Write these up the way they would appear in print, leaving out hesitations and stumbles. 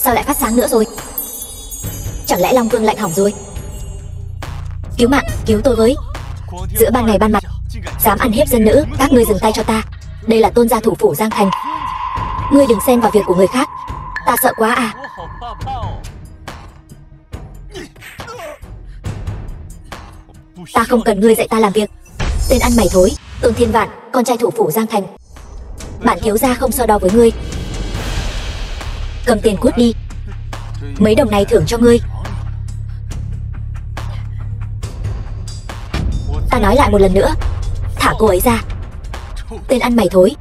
sao lại phát sáng nữa rồi? Chẳng lẽ Long Vương lạnh hỏng rồi? Cứu mạng, cứu tôi với. Giữa ban ngày ban mặt dám ăn hiếp dân nữ, các ngươi dừng tay cho ta. Đây là tôn gia thủ phủ Giang Thành. Ngươi đừng xen vào việc của người khác. Ta sợ quá à. Ta không cần ngươi dạy ta làm việc. Tên ăn mày thối, Tôn Thiên Vạn, con trai thủ phủ Giang Thành. Bản thiếu gia không so đo với ngươi. Cầm tiền cút đi. Mấy đồng này thưởng cho ngươi. Ta nói lại một lần nữa, thả cô ấy ra. Tên ăn mày thối,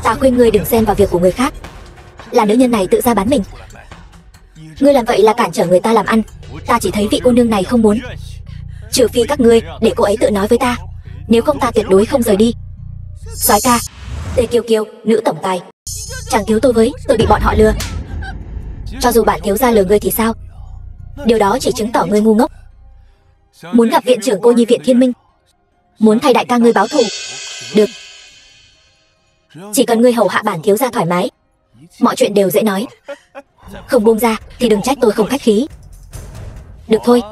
ta khuyên ngươi đừng xen vào việc của người khác. Là nữ nhân này tự ra bán mình. Ngươi làm vậy là cản trở người ta làm ăn. Ta chỉ thấy vị cô nương này không muốn. Trừ phi các ngươi để cô ấy tự nói với ta, nếu không ta tuyệt đối không rời đi. Soái ca, Tề Kiều Kiều, nữ tổng tài, chàng cứu tôi với, tôi bị bọn họ lừa. Cho dù bản thiếu gia lừa ngươi thì sao? Điều đó chỉ chứng tỏ ngươi ngu ngốc. Muốn gặp viện trưởng cô nhi viện Thiên Minh, muốn thay đại ca ngươi báo thù. Được, chỉ cần ngươi hầu hạ bản thiếu gia thoải mái, mọi chuyện đều dễ nói. Không buông ra thì đừng trách tôi không khách khí. Được thôi,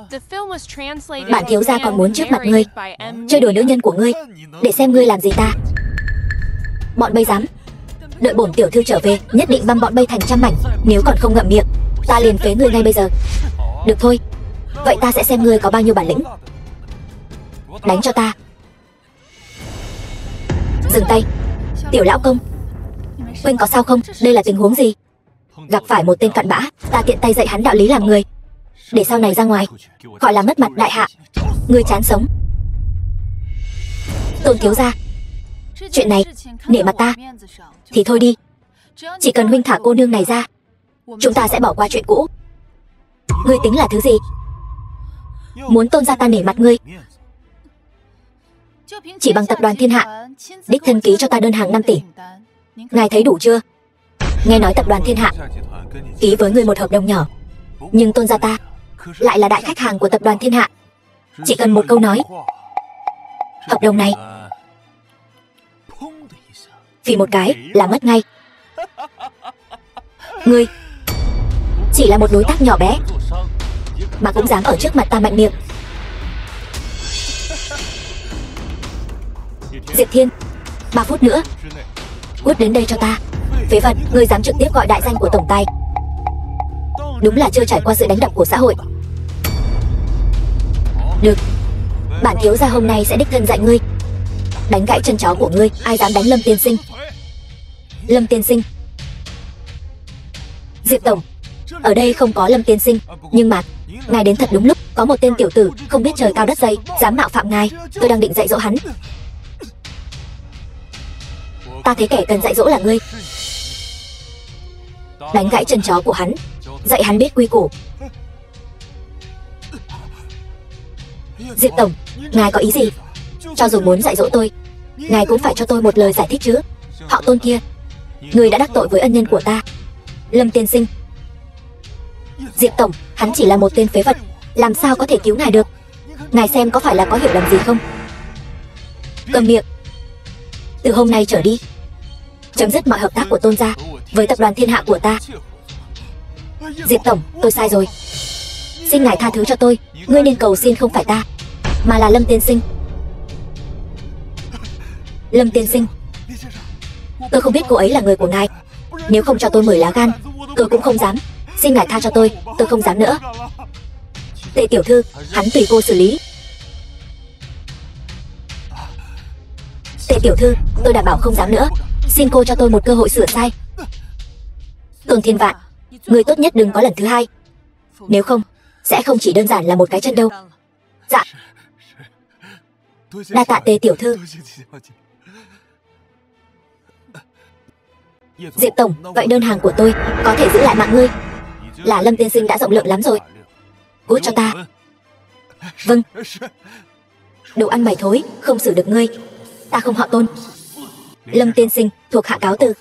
bản thiếu gia còn muốn trước mặt ngươi chơi đùa nữ nhân của ngươi, để xem ngươi làm gì ta. Bọn bay dám, đợi bổn tiểu thư trở về nhất định băm bọn bay thành trăm mảnh. Nếu còn không ngậm miệng, ta liền phế ngươi ngay bây giờ. Được thôi, vậy ta sẽ xem ngươi có bao nhiêu bản lĩnh. Đánh cho ta. Dừng tay. Tiểu lão công, huynh có sao không? Đây là tình huống gì? Gặp phải một tên cặn bã, ta tiện tay dạy hắn đạo lý làm người, để sau này ra ngoài khỏi làm mất mặt đại hạ. Ngươi chán sống. Tôn thiếu gia, chuyện này nể mặt ta thì thôi đi. Chỉ cần huynh thả cô nương này ra, chúng ta sẽ bỏ qua chuyện cũ. Ngươi tính là thứ gì? Muốn tôn gia ta nể mặt ngươi? Chỉ bằng tập đoàn Thiên Hạ đích thân ký cho ta đơn hàng 5 tỷ, ngài thấy đủ chưa? Nghe nói tập đoàn Thiên Hạ ký với ngươi một hợp đồng nhỏ, nhưng tôn gia ta lại là đại khách hàng của tập đoàn Thiên Hạ. Chỉ cần một câu nói, hợp đồng này vì một cái là mất ngay. Ngươi chỉ là một đối tác nhỏ bé mà cũng dám ở trước mặt ta mạnh miệng. Diệp Thiên, 3 phút nữa cút đến đây cho ta. Phế vật, ngươi dám trực tiếp gọi đại danh của tổng tài, đúng là chưa trải qua sự đánh đập của xã hội. Được, bản thiếu gia hôm nay sẽ đích thân dạy ngươi. Đánh gãy chân chó của ngươi. Ai dám đánh Lâm tiên sinh? Lâm tiên sinh. Diệp tổng, ở đây không có Lâm tiên sinh, nhưng mà ngài đến thật đúng lúc. Có một tên tiểu tử không biết trời cao đất dày dám mạo phạm ngài. Tôi đang định dạy dỗ hắn. Ta thấy kẻ cần dạy dỗ là ngươi. Đánh gãy chân chó của hắn, dạy hắn biết quy củ. Diệp tổng, ngài có ý gì? Cho dù muốn dạy dỗ tôi, ngài cũng phải cho tôi một lời giải thích chứ. Họ Tôn kia, người đã đắc tội với ân nhân của ta, Lâm tiên sinh. Diệp tổng, hắn chỉ là một tên phế vật, làm sao có thể cứu ngài được? Ngài xem có phải là có hiểu lầm gì không? Cầm miệng. Từ hôm nay trở đi, chấm dứt mọi hợp tác của Tôn gia với tập đoàn Thiên Hạ của ta. Diệp tổng, tôi sai rồi, xin ngài tha thứ cho tôi. Ngươi nên cầu xin không phải ta, mà là Lâm tiên sinh. Lâm tiên sinh, tôi không biết cô ấy là người của ngài. Nếu không cho tôi 10 lá gan, tôi cũng không dám. Xin ngài tha cho tôi không dám nữa. Tề tiểu thư, hắn tùy cô xử lý. Tề tiểu thư, tôi đảm bảo không dám nữa. Xin cô cho tôi một cơ hội sửa sai. Tôn Thiên Vạn, người tốt nhất đừng có lần thứ hai, nếu không sẽ không chỉ đơn giản là một cái chân đâu. Dạ. Đa tạ Tề tiểu thư. Diệp tổng, vậy đơn hàng của tôi có thể giữ lại mạng ngươi. Là Lâm tiên sinh đã rộng lượng lắm rồi. Cút cho ta. Vâng. Đồ ăn mày thối, không xử được ngươi. Ta không họ Tôn. Lâm tiên sinh, thuộc hạ cáo từ.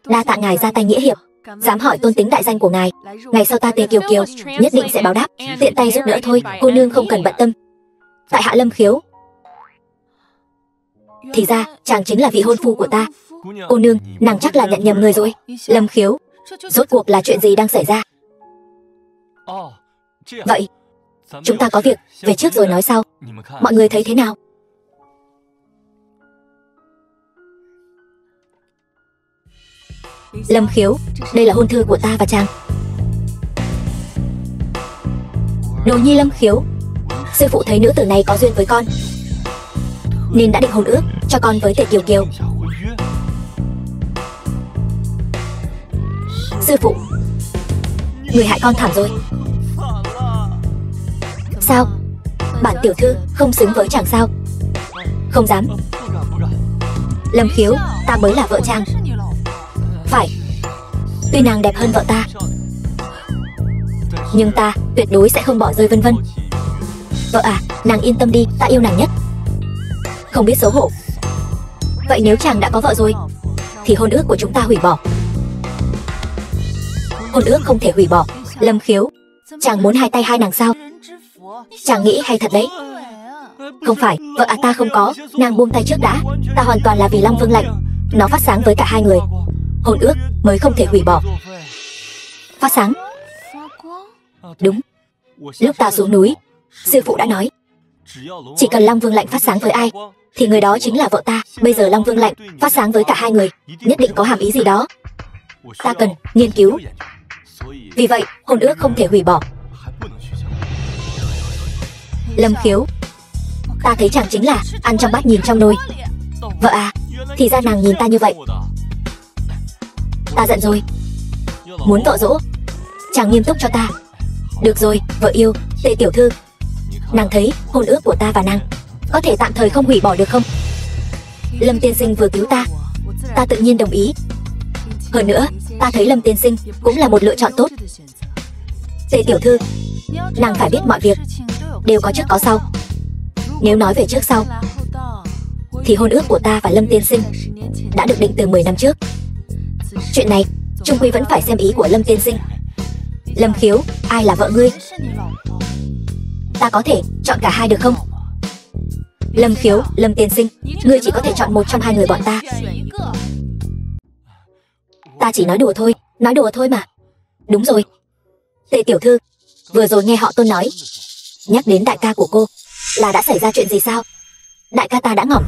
Đa tạ ngài ra tay nghĩa hiệp, dám hỏi tôn tính đại danh của ngài. Ngày sau ta Tề Kiều Kiều nhất định sẽ báo đáp. Tiện tay giúp đỡ thôi, cô nương không cần bận tâm. Tại hạ Lâm Khiếu. Thì ra chàng chính là vị hôn phu của ta. Cô nương, nàng chắc là nhận nhầm người rồi. Lâm Khiếu, Rốt cuộc là chuyện gì đang xảy ra? Vậy, chúng ta có việc, về trước rồi nói sau. Mọi người thấy thế nào? Lâm Khiếu, đây là hôn thư của ta và chàng. Đồ nhi Lâm Khiếu, sư phụ thấy nữ tử này có duyên với con, nên đã định hôn ước cho con với Tề Kiều Kiều. Sư phụ, người hại con thảm rồi. Sao? Bản tiểu thư không xứng với chàng sao? Không dám. Lâm Khiếu, ta mới là vợ chàng. Phải, tuy nàng đẹp hơn vợ ta, nhưng ta tuyệt đối sẽ không bỏ rơi Vân Vân. Vợ à, nàng yên tâm đi, ta yêu nàng nhất. Không biết xấu hổ. Vậy nếu chàng đã có vợ rồi, thì hôn ước của chúng ta hủy bỏ. Hôn ước không thể hủy bỏ. Lâm Khiếu, chàng muốn hai tay hai nàng sao? Chàng nghĩ hay thật đấy. Không phải, vợ à, ta không có. Nàng buông tay trước đã. Ta hoàn toàn là vì Long Vương lạnh. Nó phát sáng với cả hai người. Hôn ước mới không thể hủy bỏ. Phát sáng? Đúng. Lúc ta xuống núi, sư phụ đã nói, chỉ cần Long Vương lạnh phát sáng với ai, thì người đó chính là vợ ta. Bây giờ Long Vương lạnh phát sáng với cả hai người, nhất định có hàm ý gì đó. Ta cần nghiên cứu. Vì vậy, hôn ước không thể hủy bỏ. Lâm Khiếu, ta thấy chàng chính là ăn trong bát nhìn trong nồi. Vợ à, thì ra nàng nhìn ta như vậy. Ta giận rồi. Muốn vợ dỗ, chàng nghiêm túc cho ta. Được rồi, vợ yêu, Tề tiểu thư, nàng thấy hôn ước của ta và nàng có thể tạm thời không hủy bỏ được không? Lâm tiên sinh vừa cứu ta, ta tự nhiên đồng ý. Hơn nữa, ta thấy Lâm tiên sinh cũng là một lựa chọn tốt. Tề tiểu thư, nàng phải biết mọi việc đều có trước có sau. Nếu nói về trước sau, thì hôn ước của ta và Lâm tiên sinh đã được định từ 10 năm trước. Chuyện này chung quy vẫn phải xem ý của Lâm tiên sinh. Lâm Khiếu, ai là vợ ngươi? Ta có thể chọn cả hai được không? Lâm Khiếu, Lâm tiên sinh, ngươi chỉ có thể chọn một trong hai người bọn ta. Ta chỉ nói đùa thôi mà. Đúng rồi. Tề tiểu thư, vừa rồi nghe họ Tôn nói, nhắc đến đại ca của cô, là đã xảy ra chuyện gì sao? Đại ca ta đã ngỏm.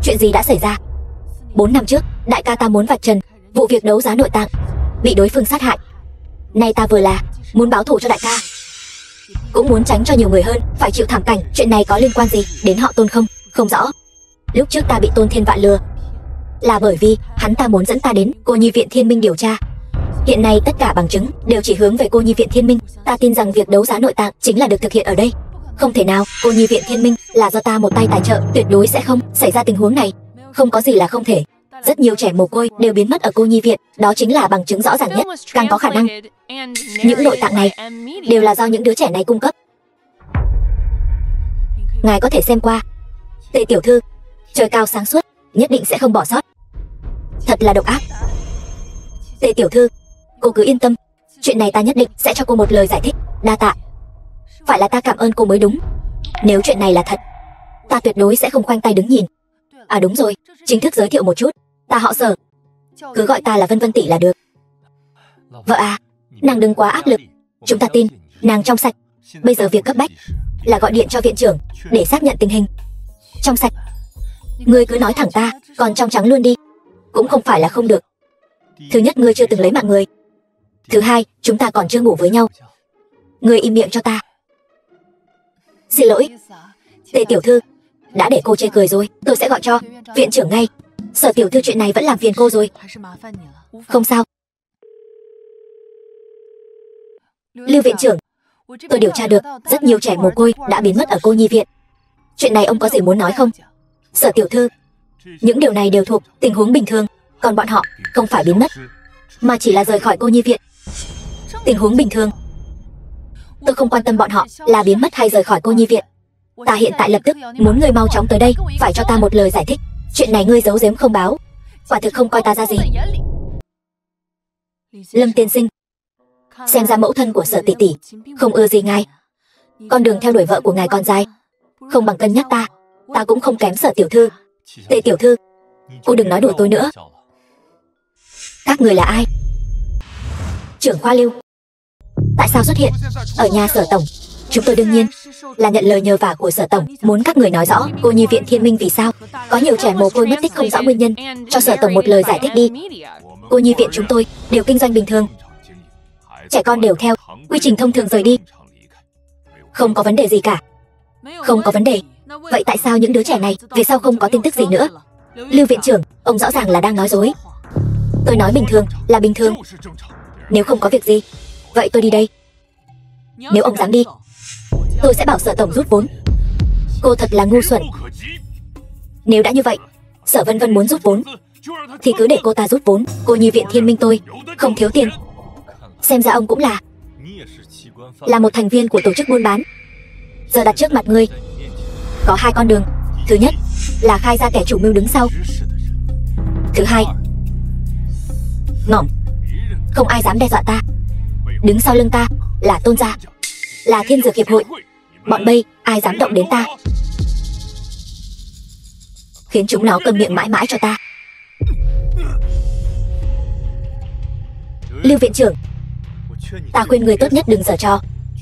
Chuyện gì đã xảy ra? 4 năm trước, đại ca ta muốn vạch trần vụ việc đấu giá nội tạng, bị đối phương sát hại. Nay ta vừa là muốn báo thù cho đại ca, cũng muốn tránh cho nhiều người hơn phải chịu thảm cảnh. Chuyện này có liên quan gì đến họ Tôn không? Không rõ. Lúc trước ta bị Tôn Thiên Vạn lừa, là bởi vì hắn ta muốn dẫn ta đến Cô Nhi Viện Thiên Minh điều tra. Hiện nay tất cả bằng chứng đều chỉ hướng về Cô Nhi Viện Thiên Minh. Ta tin rằng việc đấu giá nội tạng chính là được thực hiện ở đây. Không thể nào, Cô Nhi Viện Thiên Minh là do ta một tay tài trợ, tuyệt đối sẽ không xảy ra tình huống này. Không có gì là không thể. Rất nhiều trẻ mồ côi đều biến mất ở Cô Nhi Viện, đó chính là bằng chứng rõ ràng nhất. Càng có khả năng những nội tạng này đều là do những đứa trẻ này cung cấp. Ngài có thể xem qua. Tề tiểu thư, trời cao sáng suốt, nhất định sẽ không bỏ sót. Thật là độc ác. Tề tiểu thư, cô cứ yên tâm, chuyện này ta nhất định sẽ cho cô một lời giải thích. Đa tạ. Phải là ta cảm ơn cô mới đúng. Nếu chuyện này là thật, ta tuyệt đối sẽ không khoanh tay đứng nhìn. À đúng rồi, chính thức giới thiệu một chút, ta họ Sở, cứ gọi ta là Vân Vân tỷ là được. Vợ à, nàng đừng quá áp lực, chúng ta tin nàng trong sạch. Bây giờ việc cấp bách là gọi điện cho viện trưởng để xác nhận tình hình. Trong sạch? Ngươi cứ nói thẳng ta, còn trong trắng luôn đi. Cũng không phải là không được. Thứ nhất, ngươi chưa từng lấy mạng người. Thứ hai, chúng ta còn chưa ngủ với nhau. Ngươi im miệng cho ta. Xin lỗi, Tề tiểu thư, đã để cô chê cười rồi, tôi sẽ gọi cho viện trưởng ngay. Sở tiểu thư, chuyện này vẫn làm phiền cô rồi. Không sao. Lưu viện trưởng, tôi điều tra được rất nhiều trẻ mồ côi đã biến mất ở Cô Nhi Viện. Chuyện này ông có gì muốn nói không? Sở tiểu thư, những điều này đều thuộc tình huống bình thường, còn bọn họ không phải biến mất, mà chỉ là rời khỏi Cô Nhi Viện. Tình huống bình thường? Tôi không quan tâm bọn họ là biến mất hay rời khỏi Cô Nhi Viện. Ta hiện tại lập tức muốn người mau chóng tới đây, phải cho ta một lời giải thích. Chuyện này ngươi giấu giếm không báo, quả thực không coi ta ra gì. Lâm tiên sinh, xem ra mẫu thân của Sở tỷ tỷ không ưa gì ngài. Con đường theo đuổi vợ của ngài còn dài, không bằng cân nhắc ta. Ta cũng không kém Sở tiểu thư. Tề tiểu thư, cô đừng nói đùa tôi nữa. Các người là ai? Trưởng khoa Lưu, tại sao xuất hiện ở nhà Sở tổng? Chúng tôi đương nhiên là nhận lời nhờ vả của Sở tổng, muốn các người nói rõ cô nhi viện Thiên Minh vì sao có nhiều trẻ mồ côi mất tích không rõ nguyên nhân, cho Sở tổng một lời giải thích đi. Cô nhi viện chúng tôi đều kinh doanh bình thường, trẻ con đều theo quy trình thông thường rời đi, không có vấn đề gì cả. Không có vấn đề. Vậy tại sao những đứa trẻ này về sau không có tin tức gì nữa? Lưu viện trưởng, ông rõ ràng là đang nói dối. Tôi nói bình thường là bình thường. Nếu không có việc gì, vậy tôi đi đây. Nếu ông dám đi, tôi sẽ bảo Sở tổng rút vốn. Cô thật là ngu xuẩn. Nếu đã như vậy, Sở Vân Vân muốn rút vốn thì cứ để cô ta rút vốn. Cô nhi viện Thiên Minh tôi không thiếu tiền. Xem ra ông cũng là một thành viên của tổ chức buôn bán. Giờ đặt trước mặt ngươi có hai con đường. Thứ nhất là khai ra kẻ chủ mưu đứng sau. Thứ hai, ngỏm, không ai dám đe dọa ta. Đứng sau lưng ta là Tôn gia, là Thiên Dược Hiệp hội. Bọn bây ai dám động đến ta, khiến chúng nó câm miệng mãi mãi cho ta. Lưu viện trưởng, ta khuyên người tốt nhất đừng giở trò.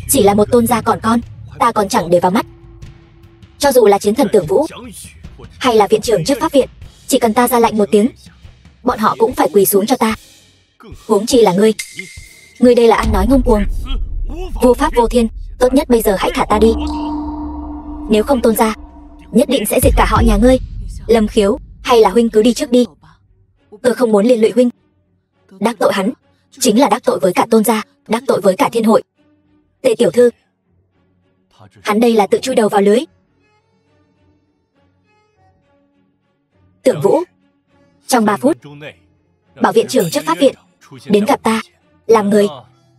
Chỉ là một Tôn gia còn con, ta còn chẳng để vào mắt. Cho dù là chiến thần Tưởng Vũ hay là viện trưởng chấp pháp viện, chỉ cần ta ra lệnh một tiếng, bọn họ cũng phải quỳ xuống cho ta. Huống chi là ngươi. Ngươi đây là ăn nói ngông cuồng, vô pháp vô thiên. Tốt nhất bây giờ hãy thả ta đi. Nếu không Tôn gia nhất định sẽ diệt cả họ nhà ngươi. Lâm Khiếu, hay là huynh cứ đi trước đi. Tôi không muốn liên lụy huynh. Đắc tội hắn chính là đắc tội với cả Tôn gia, đắc tội với cả thiên hội. Tề tiểu thư, hắn đây là tự chui đầu vào lưới. Tưởng Vũ, trong 3 phút bảo viện trưởng chấp pháp viện đến gặp ta. Làm người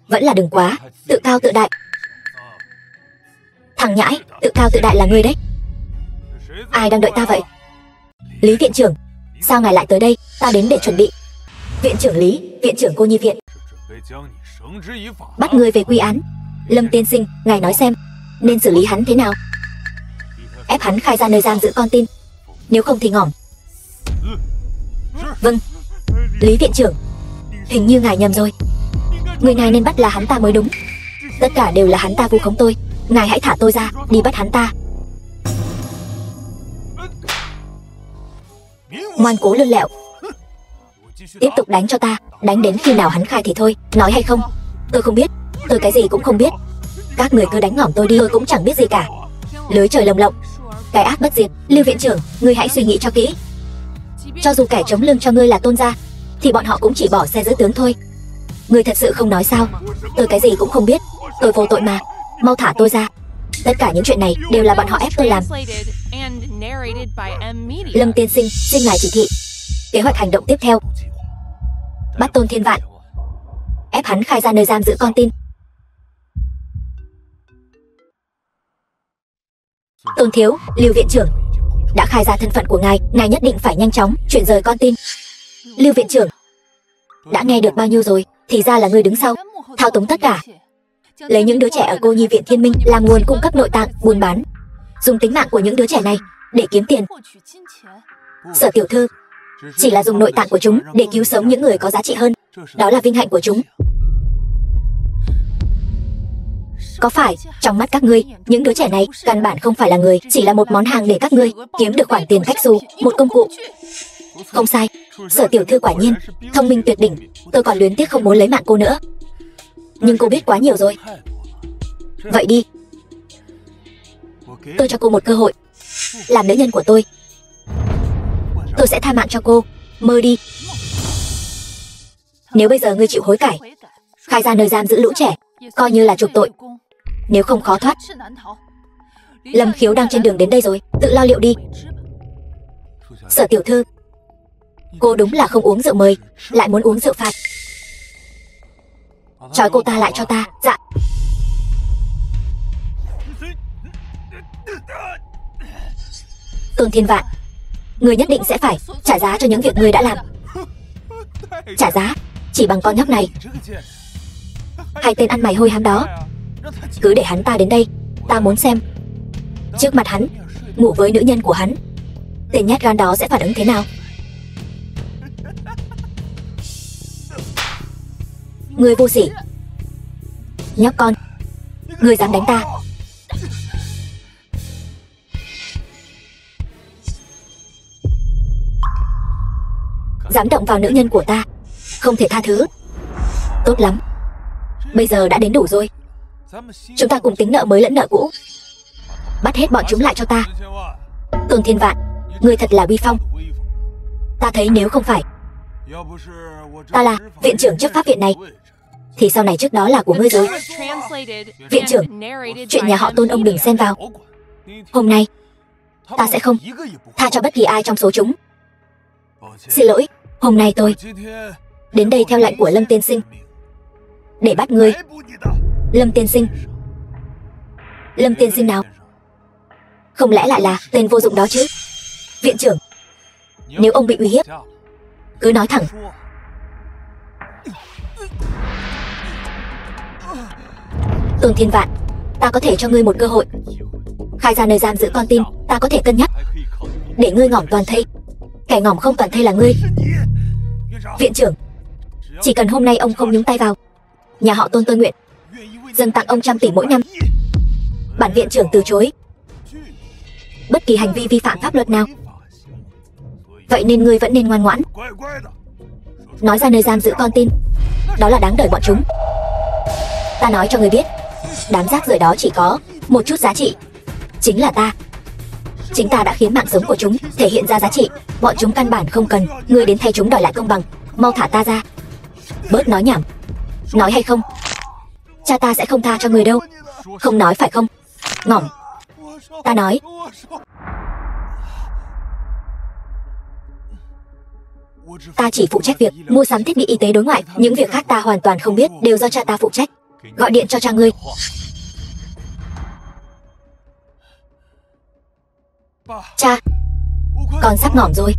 vẫn là đừng quá tự cao tự đại. Thằng nhãi, tự cao tự đại là ngươi đấy. Ai đang đợi ta vậy? Lý viện trưởng, sao ngài lại tới đây? Ta đến để chuẩn bị. Viện trưởng Lý, viện trưởng cô nhi viện, bắt ngươi về quy án. Lâm tiên sinh, ngài nói xem nên xử lý hắn thế nào? Ép hắn khai ra nơi giam giữ con tin, nếu không thì ngỏm. Vâng, Lý viện trưởng, hình như ngài nhầm rồi. Người ngài nên bắt là hắn ta mới đúng. Tất cả đều là hắn ta vu khống tôi. Ngài hãy thả tôi ra, đi bắt hắn ta. Ngoan cố lươn lẹo, tiếp tục đánh cho ta. Đánh đến khi nào hắn khai thì thôi. Nói hay không? Tôi không biết. Tôi cái gì cũng không biết. Các người cứ đánh ngỏm tôi đi, tôi cũng chẳng biết gì cả. Lưới trời lồng lộng, cái ác bất diệt. Lưu viện trưởng, ngươi hãy suy nghĩ cho kỹ. Cho dù kẻ chống lưng cho ngươi là Tôn gia, thì bọn họ cũng chỉ bỏ xe giữ tướng thôi. Ngươi thật sự không nói sao? Tôi cái gì cũng không biết. Tôi vô tội mà. Mau thả tôi ra. Tất cả những chuyện này đều là bọn họ ép tôi làm. Lâm tiên sinh, xin ngài chỉ thị kế hoạch hành động tiếp theo. Bắt Tôn Thiên Vạn, ép hắn khai ra nơi giam giữ con tin. Tôn thiếu, Lưu viện trưởng đã khai ra thân phận của ngài, ngài nhất định phải nhanh chóng chuyển rời con tin. Lưu viện trưởng, đã nghe được bao nhiêu rồi? Thì ra là ngươi đứng sau thao túng tất cả, lấy những đứa trẻ ở cô nhi viện Thiên Minh làm nguồn cung cấp nội tạng, buôn bán, dùng tính mạng của những đứa trẻ này để kiếm tiền. Sở tiểu thư, chỉ là dùng nội tạng của chúng để cứu sống những người có giá trị hơn. Đó là vinh hạnh của chúng. Có phải trong mắt các ngươi, những đứa trẻ này căn bản không phải là người, chỉ là một món hàng để các ngươi kiếm được khoản tiền cách xù, một công cụ? Không sai, Sở tiểu thư quả nhiên thông minh tuyệt đỉnh. Tôi còn luyến tiếc không muốn lấy mạng cô nữa, nhưng cô biết quá nhiều rồi. Vậy đi, tôi cho cô một cơ hội làm nữ nhân của tôi. Tôi sẽ tha mạng cho cô. Mơ đi. Nếu bây giờ ngươi chịu hối cải, khai ra nơi giam giữ lũ trẻ, coi như là chuộc tội. Nếu không khó thoát. Lâm Khiếu đang trên đường đến đây rồi, tự lo liệu đi. Sở tiểu thư, cô đúng là không uống rượu mời, lại muốn uống rượu phạt. Trói cô ta lại cho ta. Dạ. Tôn Thiên Vạn, người nhất định sẽ phải trả giá cho những việc người đã làm. Trả giá chỉ bằng con nhóc này, hay tên ăn mày hôi hám đó. Cứ để hắn ta đến đây, ta muốn xem trước mặt hắn ngủ với nữ nhân của hắn, tên nhát gan đó sẽ phản ứng thế nào. Ngươi vô sỉ. Nhóc con, ngươi dám đánh ta? Dám động vào nữ nhân của ta, không thể tha thứ. Tốt lắm, bây giờ đã đến đủ rồi. Chúng ta cùng tính nợ mới lẫn nợ cũ. Bắt hết bọn chúng lại cho ta. Tôn Thiên Vạn, ngươi thật là uy phong. Ta thấy nếu không phải ta là viện trưởng chấp pháp viện này thì sau này trước đó là của ngươi rồi. Viện trưởng, chuyện nhà họ Tôn ông đừng xen vào. Hôm nay ta sẽ không tha cho bất kỳ ai trong số chúng. Xin lỗi, hôm nay tôi đến đây theo lệnh của Lâm tiên sinh để bắt ngươi. Lâm tiên sinh? Lâm tiên sinh nào? Không lẽ lại là tên vô dụng đó chứ? Viện trưởng, nếu ông bị uy hiếp, cứ nói thẳng. Tôn Thiên Vạn, ta có thể cho ngươi một cơ hội. Khai ra nơi giam giữ con tin, ta có thể cân nhắc để ngươi ngỏm toàn thây. Kẻ ngỏm không toàn thây là ngươi. Viện trưởng, chỉ cần hôm nay ông không nhúng tay vào, nhà họ Tôn tôi nguyện dâng tặng ông 100 tỷ mỗi năm. Bản viện trưởng từ chối bất kỳ hành vi vi phạm pháp luật nào. Vậy nên ngươi vẫn nên ngoan ngoãn nói ra nơi giam giữ con tin. Đó là đáng đời bọn chúng. Ta nói cho ngươi biết, đám rác rưởi đó chỉ có một chút giá trị, chính là ta. Chính ta đã khiến mạng sống của chúng thể hiện ra giá trị. Bọn chúng căn bản không cần ngươi đến thay chúng đòi lại công bằng. Mau thả ta ra. Bớt nói nhảm. Nói hay không, cha ta sẽ không tha cho ngươi đâu. Không nói phải không? Ngỏm. Ta nói. Ta chỉ phụ trách việc mua sắm thiết bị y tế đối ngoại. Những việc khác ta hoàn toàn không biết, đều do cha ta phụ trách. Gọi điện cho cha ngươi. Cha, con sắp ngỏm rồi.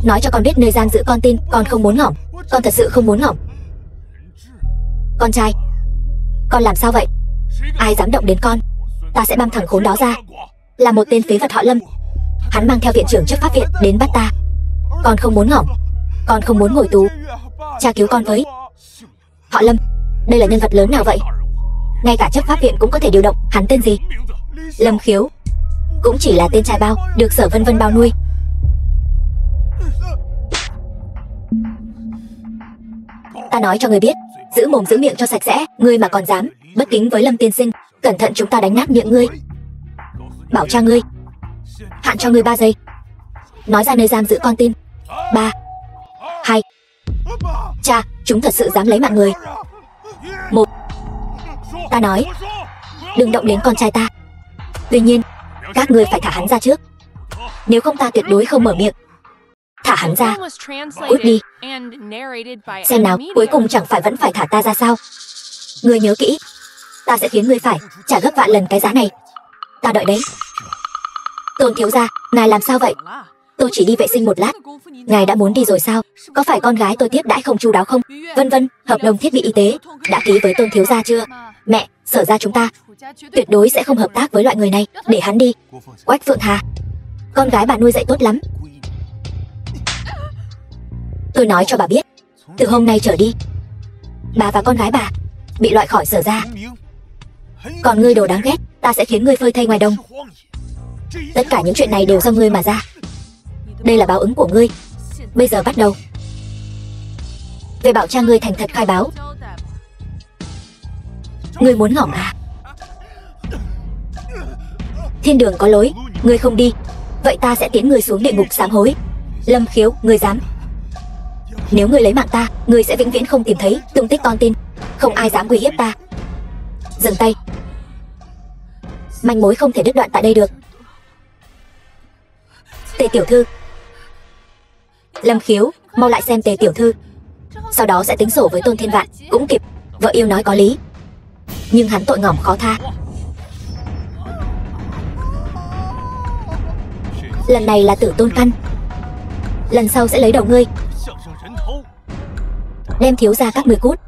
Nói cho con biết nơi giam giữ con tin, con không muốn ngỏm. Con thật sự không muốn ngỏm. Con trai, con làm sao vậy? Ai dám động đến con, ta sẽ băm thằng khốn đó ra. Là một tên phế vật họ Lâm. Hắn mang theo viện trưởng chấp pháp viện đến bắt ta. Con không muốn ngỏm, con không muốn ngồi tù. Cha cứu con với. Họ Lâm, đây là nhân vật lớn nào vậy? Ngay cả chấp pháp viện cũng có thể điều động. Hắn tên gì? Lâm Khiếu. Cũng chỉ là tên trai bao, được Sở Vân Vân bao nuôi. Ta nói cho người biết, giữ mồm giữ miệng cho sạch sẽ. Ngươi mà còn dám bất kính với Lâm tiên sinh, cẩn thận chúng ta đánh nát miệng ngươi. Bảo cha ngươi, hạn cho ngươi 3 giây. Nói ra nơi giam giữ con tin. 3, 2. Cha, chúng thật sự dám lấy mạng người. 1. Ta nói, đừng động đến con trai ta. Tuy nhiên, các ngươi phải thả hắn ra trước. Nếu không ta tuyệt đối không mở miệng. Thả hắn ra. Cút đi. Xem nào, cuối cùng chẳng phải vẫn phải thả ta ra sao? Ngươi nhớ kỹ, ta sẽ khiến ngươi phải trả gấp vạn lần cái giá này. Ta đợi đấy. Tôn thiếu gia, ngài làm sao vậy? Tôi chỉ đi vệ sinh một lát. Ngài đã muốn đi rồi sao? Có phải con gái tôi tiếp đãi không chu đáo không? Vân vân, hợp đồng thiết bị y tế đã ký với Tôn thiếu gia chưa? Mẹ, Sở gia chúng ta tuyệt đối sẽ không hợp tác với loại người này. Để hắn đi. Quách Phượng Hà, con gái bà nuôi dạy tốt lắm. Tôi nói cho bà biết, từ hôm nay trở đi, bà và con gái bà bị loại khỏi Sở gia. Còn ngươi đồ đáng ghét, ta sẽ khiến ngươi phơi thây ngoài đồng. Tất cả những chuyện này đều do ngươi mà ra. Đây là báo ứng của ngươi. Bây giờ bắt đầu. Về bảo cha ngươi thành thật khai báo. Ngươi muốn ngỏm à? Thiên đường có lối, ngươi không đi, vậy ta sẽ tiễn ngươi xuống địa ngục sám hối. Lâm Khiếu, ngươi dám? Nếu ngươi lấy mạng ta, ngươi sẽ vĩnh viễn không tìm thấy tung tích con tin. Không ai dám uy hiếp ta. Dừng tay. Manh mối không thể đứt đoạn tại đây được. Tề tiểu thư. Lâm Khiếu, mau lại xem Tề tiểu thư. Sau đó sẽ tính sổ với Tôn Thiên Vạn. Cũng kịp, vợ yêu nói có lý. Nhưng hắn tội ngỏm khó tha. Lần này là tử tôn căn, lần sau sẽ lấy đầu ngươi. Đem thiếu gia các ngươi cút.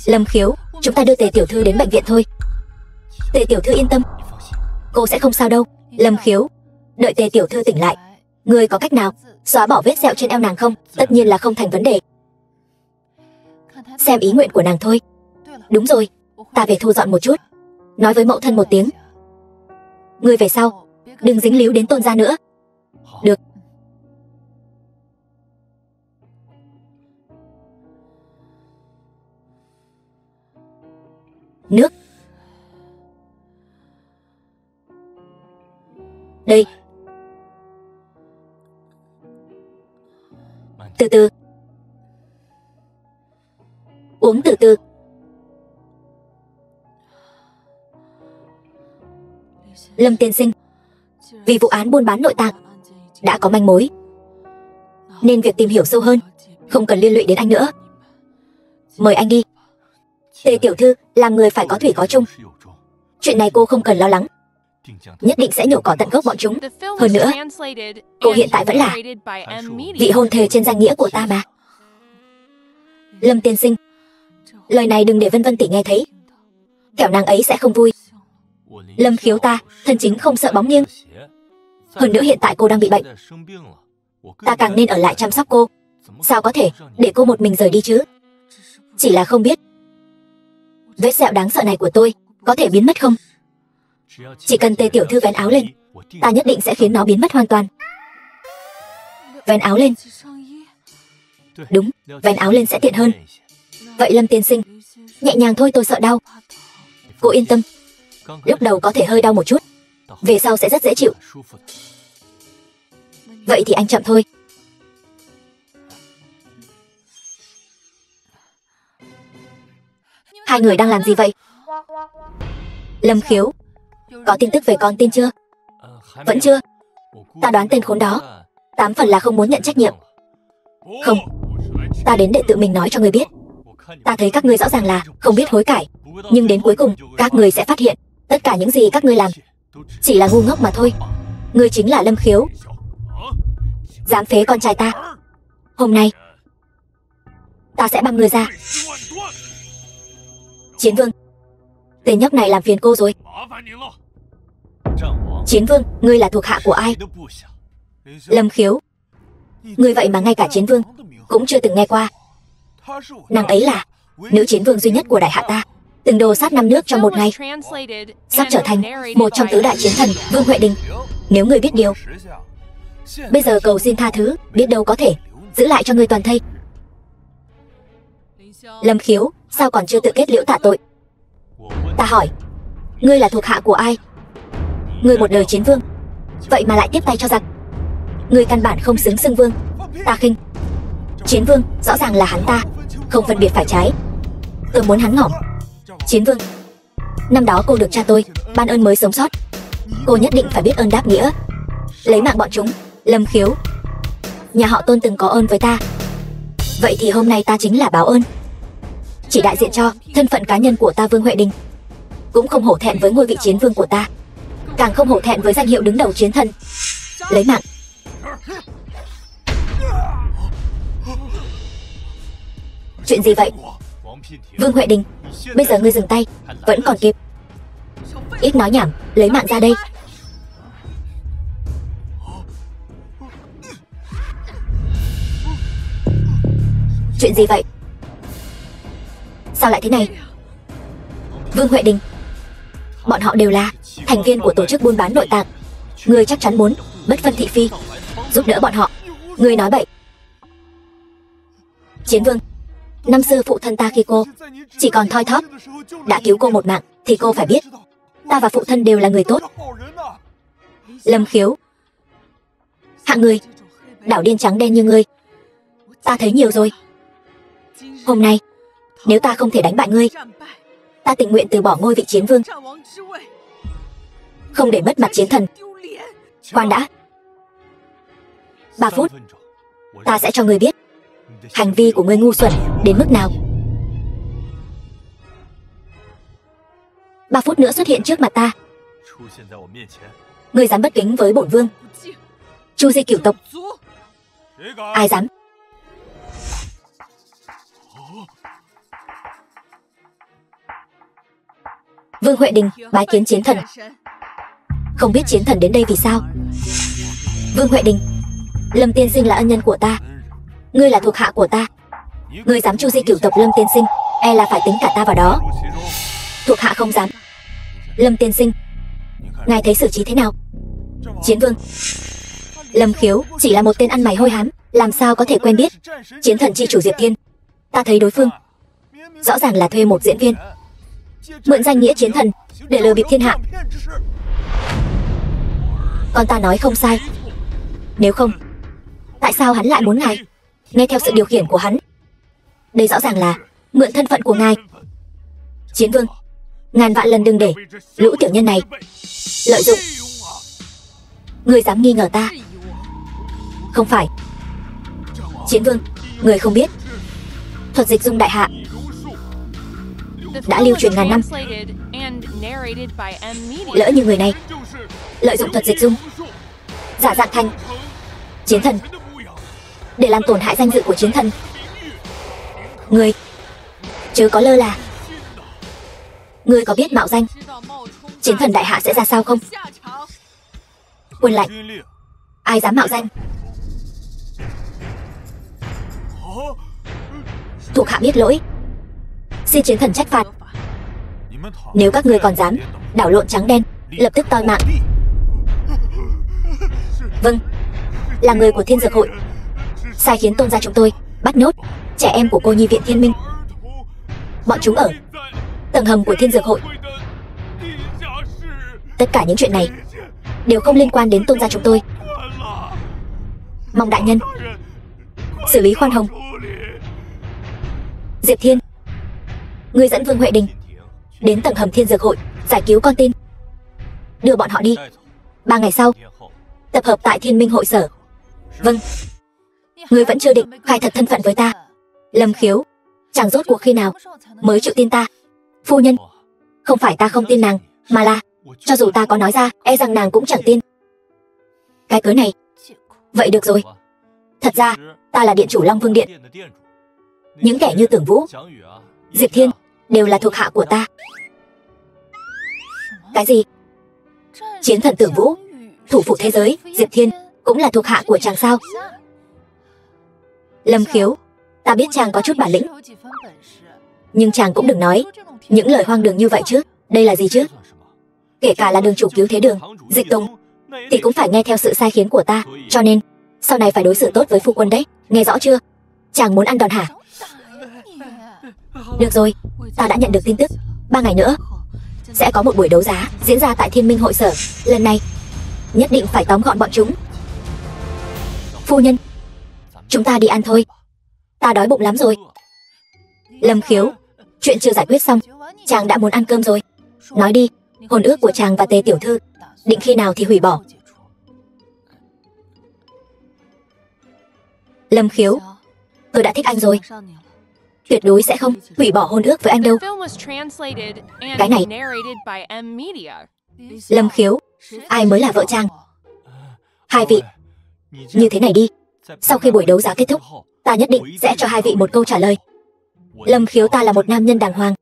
Lâm Khiếu, chúng ta đưa Tề tiểu thư đến bệnh viện thôi. Tề tiểu thư yên tâm, cô sẽ không sao đâu. Lâm Khiếu, đợi Tề tiểu thư tỉnh lại, ngươi có cách nào Xóa bỏ vết sẹo trên eo nàng không? Tất nhiên là không thành vấn đề. Xem ý nguyện của nàng thôi. Đúng rồi, ta về thu dọn một chút. Nói với mẫu thân một tiếng. Ngươi về sau, đừng dính líu đến Tôn gia nữa. Được. Nước. Đây. Từ từ. Uống từ từ. Lâm tiên sinh, vì vụ án buôn bán nội tạng đã có manh mối, nên việc tìm hiểu sâu hơn không cần liên lụy đến anh nữa. Mời anh đi. Tề tiểu thư làm người phải có thủy có chung. Chuyện này cô không cần lo lắng, nhất định sẽ nhổ cỏ tận gốc bọn chúng. Hơn nữa, cô hiện tại vẫn là vị hôn thê trên danh nghĩa của ta mà. Lâm tiên sinh, lời này đừng để Vân Vân tỷ nghe thấy, kẻo nàng ấy sẽ không vui. Lâm Khiếu ta, thân chính không sợ bóng nghiêng. Hơn nữa hiện tại cô đang bị bệnh, ta càng nên ở lại chăm sóc cô. Sao có thể để cô một mình rời đi chứ? Chỉ là không biết vết sẹo đáng sợ này của tôi có thể biến mất không? Chỉ cần Tề tiểu thư vén áo lên, ta nhất định sẽ khiến nó biến mất hoàn toàn. Vén áo lên. Đúng, vén áo lên sẽ tiện hơn. Vậy Lâm tiên sinh, nhẹ nhàng thôi, tôi sợ đau. Cô yên tâm, lúc đầu có thể hơi đau một chút, về sau sẽ rất dễ chịu. Vậy thì anh chậm thôi. Hai người đang làm gì vậy? Lâm Khiếu, có tin tức về con tin chưa? Vẫn chưa. Ta đoán tên khốn đó 8 phần là không muốn nhận trách nhiệm. Không, ta đến để tự mình nói cho ngươi biết. Ta thấy các ngươi rõ ràng là không biết hối cải, nhưng đến cuối cùng các ngươi sẽ phát hiện tất cả những gì các ngươi làm chỉ là ngu ngốc mà thôi. Ngươi chính là Lâm Khiếu, dám phế con trai ta. Hôm nay ta sẽ băm ngươi ra. Chiến Vương, tên nhóc này làm phiền cô rồi. Chiến Vương, ngươi là thuộc hạ của ai? Lâm Khiếu, ngươi vậy mà ngay cả Chiến Vương cũng chưa từng nghe qua. Nàng ấy là nữ chiến vương duy nhất của đại hạ ta, từng đồ sát 5 nước trong một ngày, sắp trở thành một trong tứ đại chiến thần. Vương Huệ Đình, nếu ngươi biết điều, bây giờ cầu xin tha thứ, biết đâu có thể giữ lại cho ngươi toàn thây. Lâm Khiếu, sao còn chưa tự kết liễu tạ tội? Ta hỏi, ngươi là thuộc hạ của ai? Ngươi một đời chiến vương, vậy mà lại tiếp tay cho giặc. Ngươi căn bản không xứng xưng vương. Ta khinh. Chiến vương rõ ràng là hắn ta, không phân biệt phải trái. Tôi muốn hắn ngỏm. Chiến Vương, năm đó cô được cha tôi ban ơn mới sống sót, cô nhất định phải biết ơn đáp nghĩa, lấy mạng bọn chúng. Lâm Khiếu, nhà họ Tôn từng có ơn với ta, vậy thì hôm nay ta chính là báo ơn. Chỉ đại diện cho thân phận cá nhân của ta, Vương Huệ Đình cũng không hổ thẹn với ngôi vị chiến vương của ta, càng không hổ thẹn với danh hiệu đứng đầu chiến thần. Lấy mạng. Chuyện gì vậy? Vương Huệ Đình, bây giờ ngươi dừng tay vẫn còn kịp. Ít nói nhảm, lấy mạng ra đây. Chuyện gì vậy? Sao lại thế này? Vương Huệ Đình, bọn họ đều là thành viên của tổ chức buôn bán nội tạng. Ngươi chắc chắn muốn bất phân thị phi giúp đỡ bọn họ. Ngươi nói bậy. Chiến Vương, năm xưa phụ thân ta khi cô chỉ còn thoi thóp đã cứu cô một mạng, thì cô phải biết ta và phụ thân đều là người tốt. Lâm Khiếu, hạng người đảo điên trắng đen như ngươi ta thấy nhiều rồi. Hôm nay nếu ta không thể đánh bại ngươi, ta tình nguyện từ bỏ ngôi vị chiến vương, không để mất mặt chiến thần. Khoan đã, 3 phút ta sẽ cho ngươi biết hành vi của ngươi ngu xuẩn đến mức nào. 3 phút nữa xuất hiện trước mặt ta. Ngươi dám bất kính với bổn vương, Chu Di cửu tộc, ai dám? Vương Huệ Đình bái kiến chiến thần. Không biết chiến thần đến đây vì sao? Vương Huệ Đình, Lâm tiên sinh là ân nhân của ta, ngươi là thuộc hạ của ta. Ngươi dám chu di cửu tộc Lâm tiên sinh, e là phải tính cả ta vào đó. Thuộc hạ không dám. Lâm tiên sinh, ngài thấy xử trí thế nào? Chiến vương. Lâm Khiếu chỉ là một tên ăn mày hôi hám, làm sao có thể quen biết chiến thần chi chủ Diệp Thiên. Ta thấy đối phương rõ ràng là thuê một diễn viên, mượn danh nghĩa chiến thần để lừa bịp thiên hạ. Còn ta nói không sai. Nếu không, tại sao hắn lại muốn ngài nghe theo sự điều khiển của hắn? Đây rõ ràng là mượn thân phận của ngài. Chiến vương, ngàn vạn lần đừng để lũ tiểu nhân này lợi dụng. Ngươi dám nghi ngờ ta? Không phải. Chiến vương, người không biết thuật dịch dung đại hạ đã lưu truyền ngàn năm. Lỡ như người này lợi dụng thuật dịch dung giả dạng thành chiến thần để làm tổn hại danh dự của chiến thần, ngươi chớ có lơ là. Ngươi có biết mạo danh chiến thần đại hạ sẽ ra sao không? Quân lệnh, ai dám mạo danh? Thuộc hạ biết lỗi, xin chiến thần trách phạt. Nếu các ngươi còn dám đảo lộn trắng đen, lập tức toi mạng. Vâng, là người của Thiên Dược Hội sai khiến tôn gia chúng tôi bắt nhốt trẻ em của cô nhi viện Thiên Minh. Bọn chúng ở tầng hầm của Thiên Dược Hội. Tất cả những chuyện này đều không liên quan đến tôn gia chúng tôi. Mong đại nhân xử lý khoan hồng. Diệp Thiên, ngươi dẫn Vương Huệ Đình đến tầng hầm Thiên Dược Hội giải cứu con tin. Đưa bọn họ đi. 3 ngày sau tập hợp tại Thiên Minh hội sở. Vâng. Ngươi vẫn chưa định khai thật thân phận với ta. Lâm Khiếu, chàng rốt cuộc khi nào mới chịu tin ta? Phu nhân, không phải ta không tin nàng, mà là cho dù ta có nói ra, e rằng nàng cũng chẳng tin. Cái cớ này. Vậy được rồi. Thật ra ta là điện chủ Long Vương Điện. Những kẻ như Tưởng Vũ, Diệp Thiên đều là thuộc hạ của ta. Cái gì? Chiến thần Tưởng Vũ, thủ phủ thế giới, Diệp Thiên cũng là thuộc hạ của chàng sao? Lâm Khiếu, ta biết chàng có chút bản lĩnh, nhưng chàng cũng đừng nói những lời hoang đường như vậy chứ. Đây là gì chứ? Kể cả là đường chủ cứu thế đường, Dịch Tùng, thì cũng phải nghe theo sự sai khiến của ta. Cho nên, sau này phải đối xử tốt với phu quân đấy. Nghe rõ chưa? Chàng muốn ăn đòn hả? Được rồi, ta đã nhận được tin tức. 3 ngày nữa sẽ có một buổi đấu giá diễn ra tại Thiên Minh hội sở. Lần này nhất định phải tóm gọn bọn chúng. Phu nhân, chúng ta đi ăn thôi, ta đói bụng lắm rồi. Lâm Khiếu, chuyện chưa giải quyết xong, chàng đã muốn ăn cơm rồi. Nói đi, hôn ước của chàng và Tề tiểu thư định khi nào thì hủy bỏ? Lâm Khiếu, tôi đã thích anh rồi, tuyệt đối sẽ không hủy bỏ hôn ước với anh đâu. Cái này, Lâm Khiếu, ai mới là vợ chàng? Hai vị, như thế này đi, sau khi buổi đấu giá kết thúc, ta nhất định sẽ cho hai vị một câu trả lời. Lâm Khiếu, ta là một nam nhân đàng hoàng,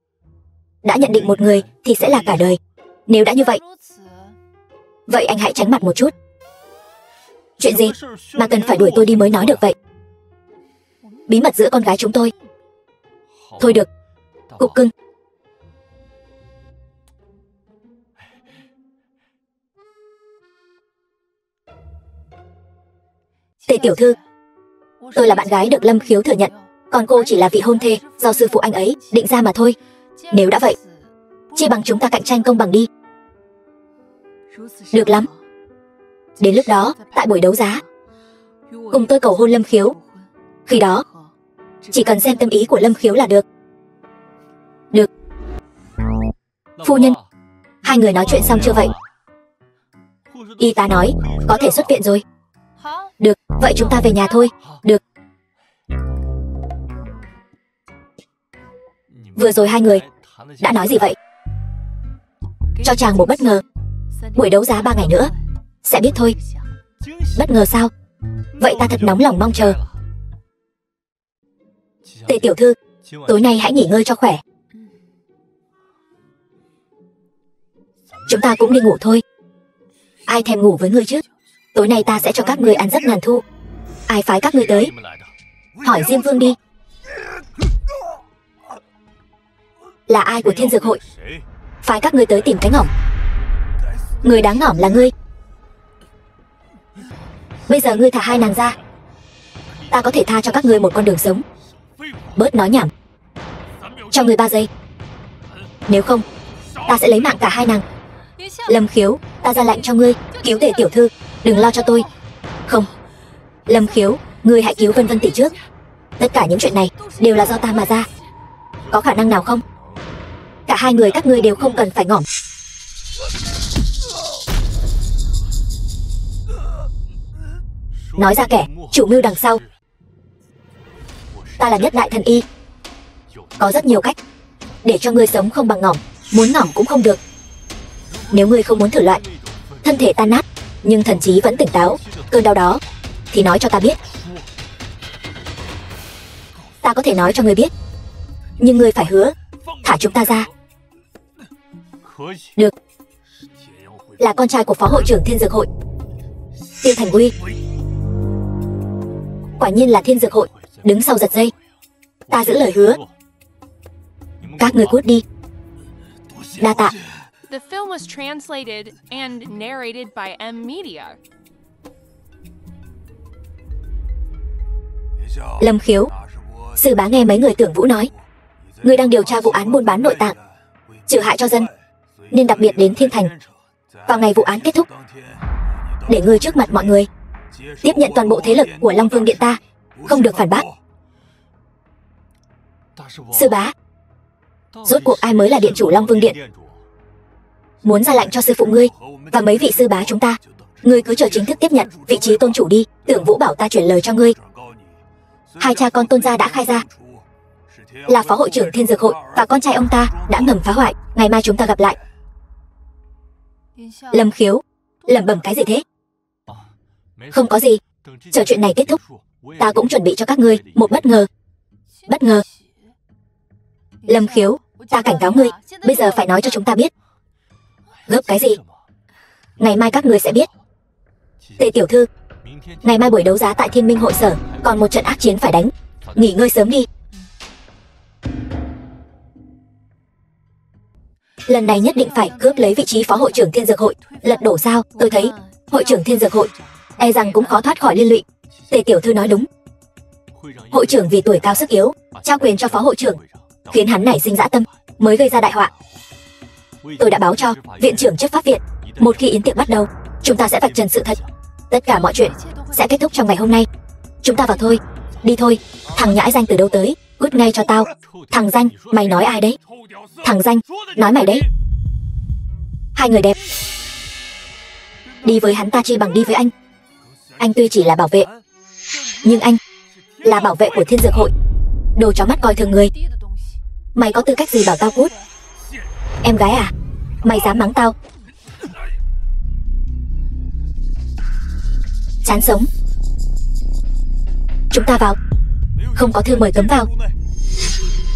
đã nhận định một người thì sẽ là cả đời. Nếu đã như vậy, vậy anh hãy tránh mặt một chút. Chuyện gì mà cần phải đuổi tôi đi mới nói được vậy? Bí mật giữa con gái chúng tôi. Thôi được, cục cưng. Tề tiểu thư, tôi là bạn gái được Lâm Khiếu thừa nhận, còn cô chỉ là vị hôn thê do sư phụ anh ấy định ra mà thôi. Nếu đã vậy, chi bằng chúng ta cạnh tranh công bằng đi. Được lắm. Đến lúc đó, tại buổi đấu giá, cùng tôi cầu hôn Lâm Khiếu. Khi đó, chỉ cần xem tâm ý của Lâm Khiếu là được. Được. Phu nhân, hai người nói chuyện xong chưa vậy? Y tá nói có thể xuất viện rồi. Được, vậy chúng ta về nhà thôi. Được. Vừa rồi hai người đã nói gì vậy? Cho chàng một bất ngờ. Buổi đấu giá 3 ngày nữa sẽ biết thôi. Bất ngờ sao? Vậy ta thật nóng lòng mong chờ. Tề tiểu thư, tối nay hãy nghỉ ngơi cho khỏe. Chúng ta cũng đi ngủ thôi. Ai thèm ngủ với ngươi chứ? Tối nay ta sẽ cho các ngươi ăn giấc ngàn thu. Ai phái các ngươi tới? Hỏi Diêm Vương đi. Là ai của Thiên Dược Hội phái các ngươi tới tìm cái ngỏm? Người đáng ngỏm là ngươi. Bây giờ ngươi thả hai nàng ra, ta có thể tha cho các ngươi một con đường sống. Bớt nói nhảm. Cho ngươi 3 giây. Nếu không, ta sẽ lấy mạng cả hai nàng. Lâm Khiếu, ta ra lệnh cho ngươi cứu Tề tiểu thư, đừng lo cho tôi. Không, Lâm Khiếu, ngươi hãy cứu Vân Vân tỷ trước. Tất cả những chuyện này đều là do ta mà ra. Có khả năng nào không? Cả hai người các ngươi đều không cần phải ngỏm. Nói ra kẻ chủ mưu đằng sau. Ta là Nhất Đại Thần Y. Có rất nhiều cách để cho ngươi sống không bằng ngỏm, muốn ngỏm cũng không được. Nếu ngươi không muốn thử loại thân thể tan nát nhưng thần trí vẫn tỉnh táo cơn đau đó thì nói cho ta biết. Ta có thể nói cho ngươi biết, nhưng ngươi phải hứa thả chúng ta ra. Được. Là con trai của phó hội trưởng Thiên Dược Hội, Tiêu Thành Uy. Quả nhiên là Thiên Dược Hội đứng sau giật dây. Ta giữ lời hứa. Các ngươi cút đi. Đa tạ. The film was translated and narrated by M Media. Lâm Khiếu, sư bá nghe mấy người Tưởng Vũ nói ngươi đang điều tra vụ án buôn bán nội tạng, trừ hại cho dân, nên đặc biệt đến Thiên Thành vào ngày vụ án kết thúc, để ngươi trước mặt mọi người tiếp nhận toàn bộ thế lực của Long Vương Điện ta, không được phản bác. Sư bá, rốt cuộc ai mới là điện chủ Long Vương Điện? Muốn ra lệnh cho sư phụ ngươi và mấy vị sư bá chúng ta, ngươi cứ chờ chính thức tiếp nhận vị trí tôn chủ đi. Tưởng Vũ bảo ta chuyển lời cho ngươi. Hai cha con Tôn gia đã khai ra là phó hội trưởng Thiên Dược Hội và con trai ông ta đã ngầm phá hoại. Ngày mai chúng ta gặp lại. Lâm Khiếu, lẩm bẩm cái gì thế? Không có gì. Chờ chuyện này kết thúc, ta cũng chuẩn bị cho các ngươi một bất ngờ. Bất ngờ? Lâm Khiếu, ta cảnh cáo ngươi, bây giờ phải nói cho chúng ta biết. Gấp cái gì? Ngày mai các ngươi sẽ biết. Tề tiểu thư, ngày mai buổi đấu giá tại Thiên Minh hội sở còn một trận ác chiến phải đánh. Nghỉ ngơi sớm đi. Lần này nhất định phải cướp lấy vị trí phó hội trưởng Thiên Dược Hội. Lật đổ sao? Tôi thấy hội trưởng Thiên Dược Hội e rằng cũng khó thoát khỏi liên lụy. Tề tiểu thư nói đúng. Hội trưởng vì tuổi cao sức yếu trao quyền cho phó hội trưởng, khiến hắn nảy sinh dã tâm, mới gây ra đại họa. Tôi đã báo cho viện trưởng chấp pháp viện, một khi yến tiệc bắt đầu, chúng ta sẽ vạch trần sự thật. Tất cả mọi chuyện sẽ kết thúc trong ngày hôm nay. Chúng ta vào thôi. Đi thôi. Thằng nhãi danh từ đâu tới? Cút ngay cho tao. Thằng danh, mày nói ai đấy? Thằng danh, nói mày đấy. Hai người đẹp. Đi với hắn ta chi bằng đi với anh. Anh tuy chỉ là bảo vệ, nhưng anh là bảo vệ của Thiên Dược Hội. Đồ chó mắt coi thường người. Mày có tư cách gì bảo tao cút? Em gái à? Mày dám mắng tao? Chán sống. Chúng ta vào. Không có thư mời cấm vào.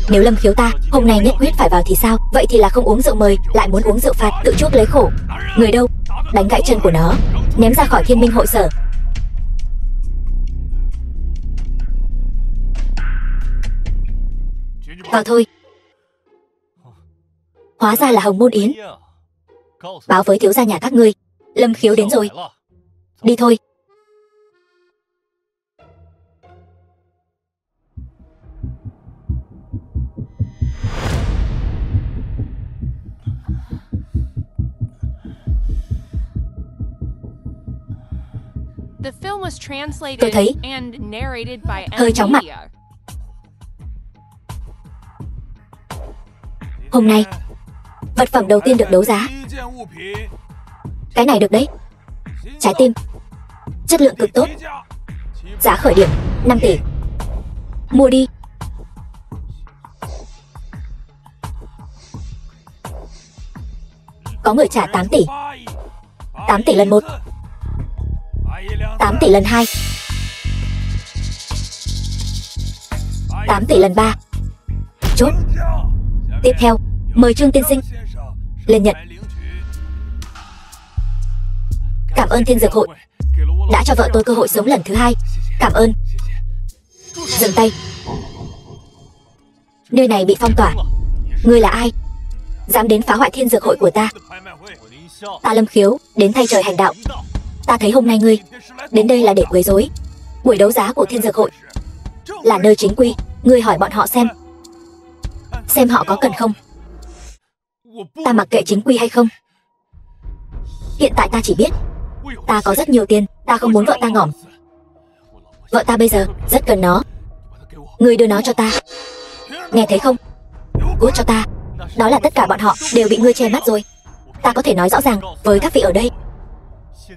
Nếu Lâm Khiếu ta hôm nay nhất quyết phải vào thì sao? Vậy thì là không uống rượu mời, lại muốn uống rượu phạt, tự chuốc lấy khổ. Người đâu? Đánh gãy chân của nó, ném ra khỏi Thiên Minh hội sở. Vào thôi. Hóa ra là Hồng Môn Yến. Báo với thiếu gia nhà các ngươi, Lâm Khiếu đến rồi. Đi thôi. Tôi thấy hơi chóng mặt. Hôm nay vật phẩm đầu tiên được đấu giá. Cái này được đấy. Trái tim, chất lượng cực tốt. Giá khởi điểm 5 tỷ. Mua đi. Có người trả 8 tỷ. 8 tỷ lần 1, 8 tỷ lần 2, 8 tỷ lần 3. Chốt. Tiếp theo, mời Trương tiên sinh lên nhận. Cảm ơn Thiên Dược Hội đã cho vợ tôi cơ hội sống lần thứ hai. Cảm ơn. Dừng tay. Nơi này bị phong tỏa. Ngươi là ai? Dám đến phá hoại thiên dược hội của ta? Ta Lâm Khiếu, đến thay trời hành đạo. Ta thấy hôm nay ngươi đến đây là để quấy rối. Buổi đấu giá của thiên dược hội là nơi chính quy. Ngươi hỏi bọn họ xem họ có cần không. Ta mặc kệ chính quy hay không. Hiện tại ta chỉ biết ta có rất nhiều tiền. Ta không muốn vợ ta ngỏm. Vợ ta bây giờ rất cần nó. Ngươi đưa nó cho ta. Nghe thấy không? Cút cho ta. Đó là tất cả bọn họ đều bị ngươi che mắt rồi. Ta có thể nói rõ ràng với các vị ở đây.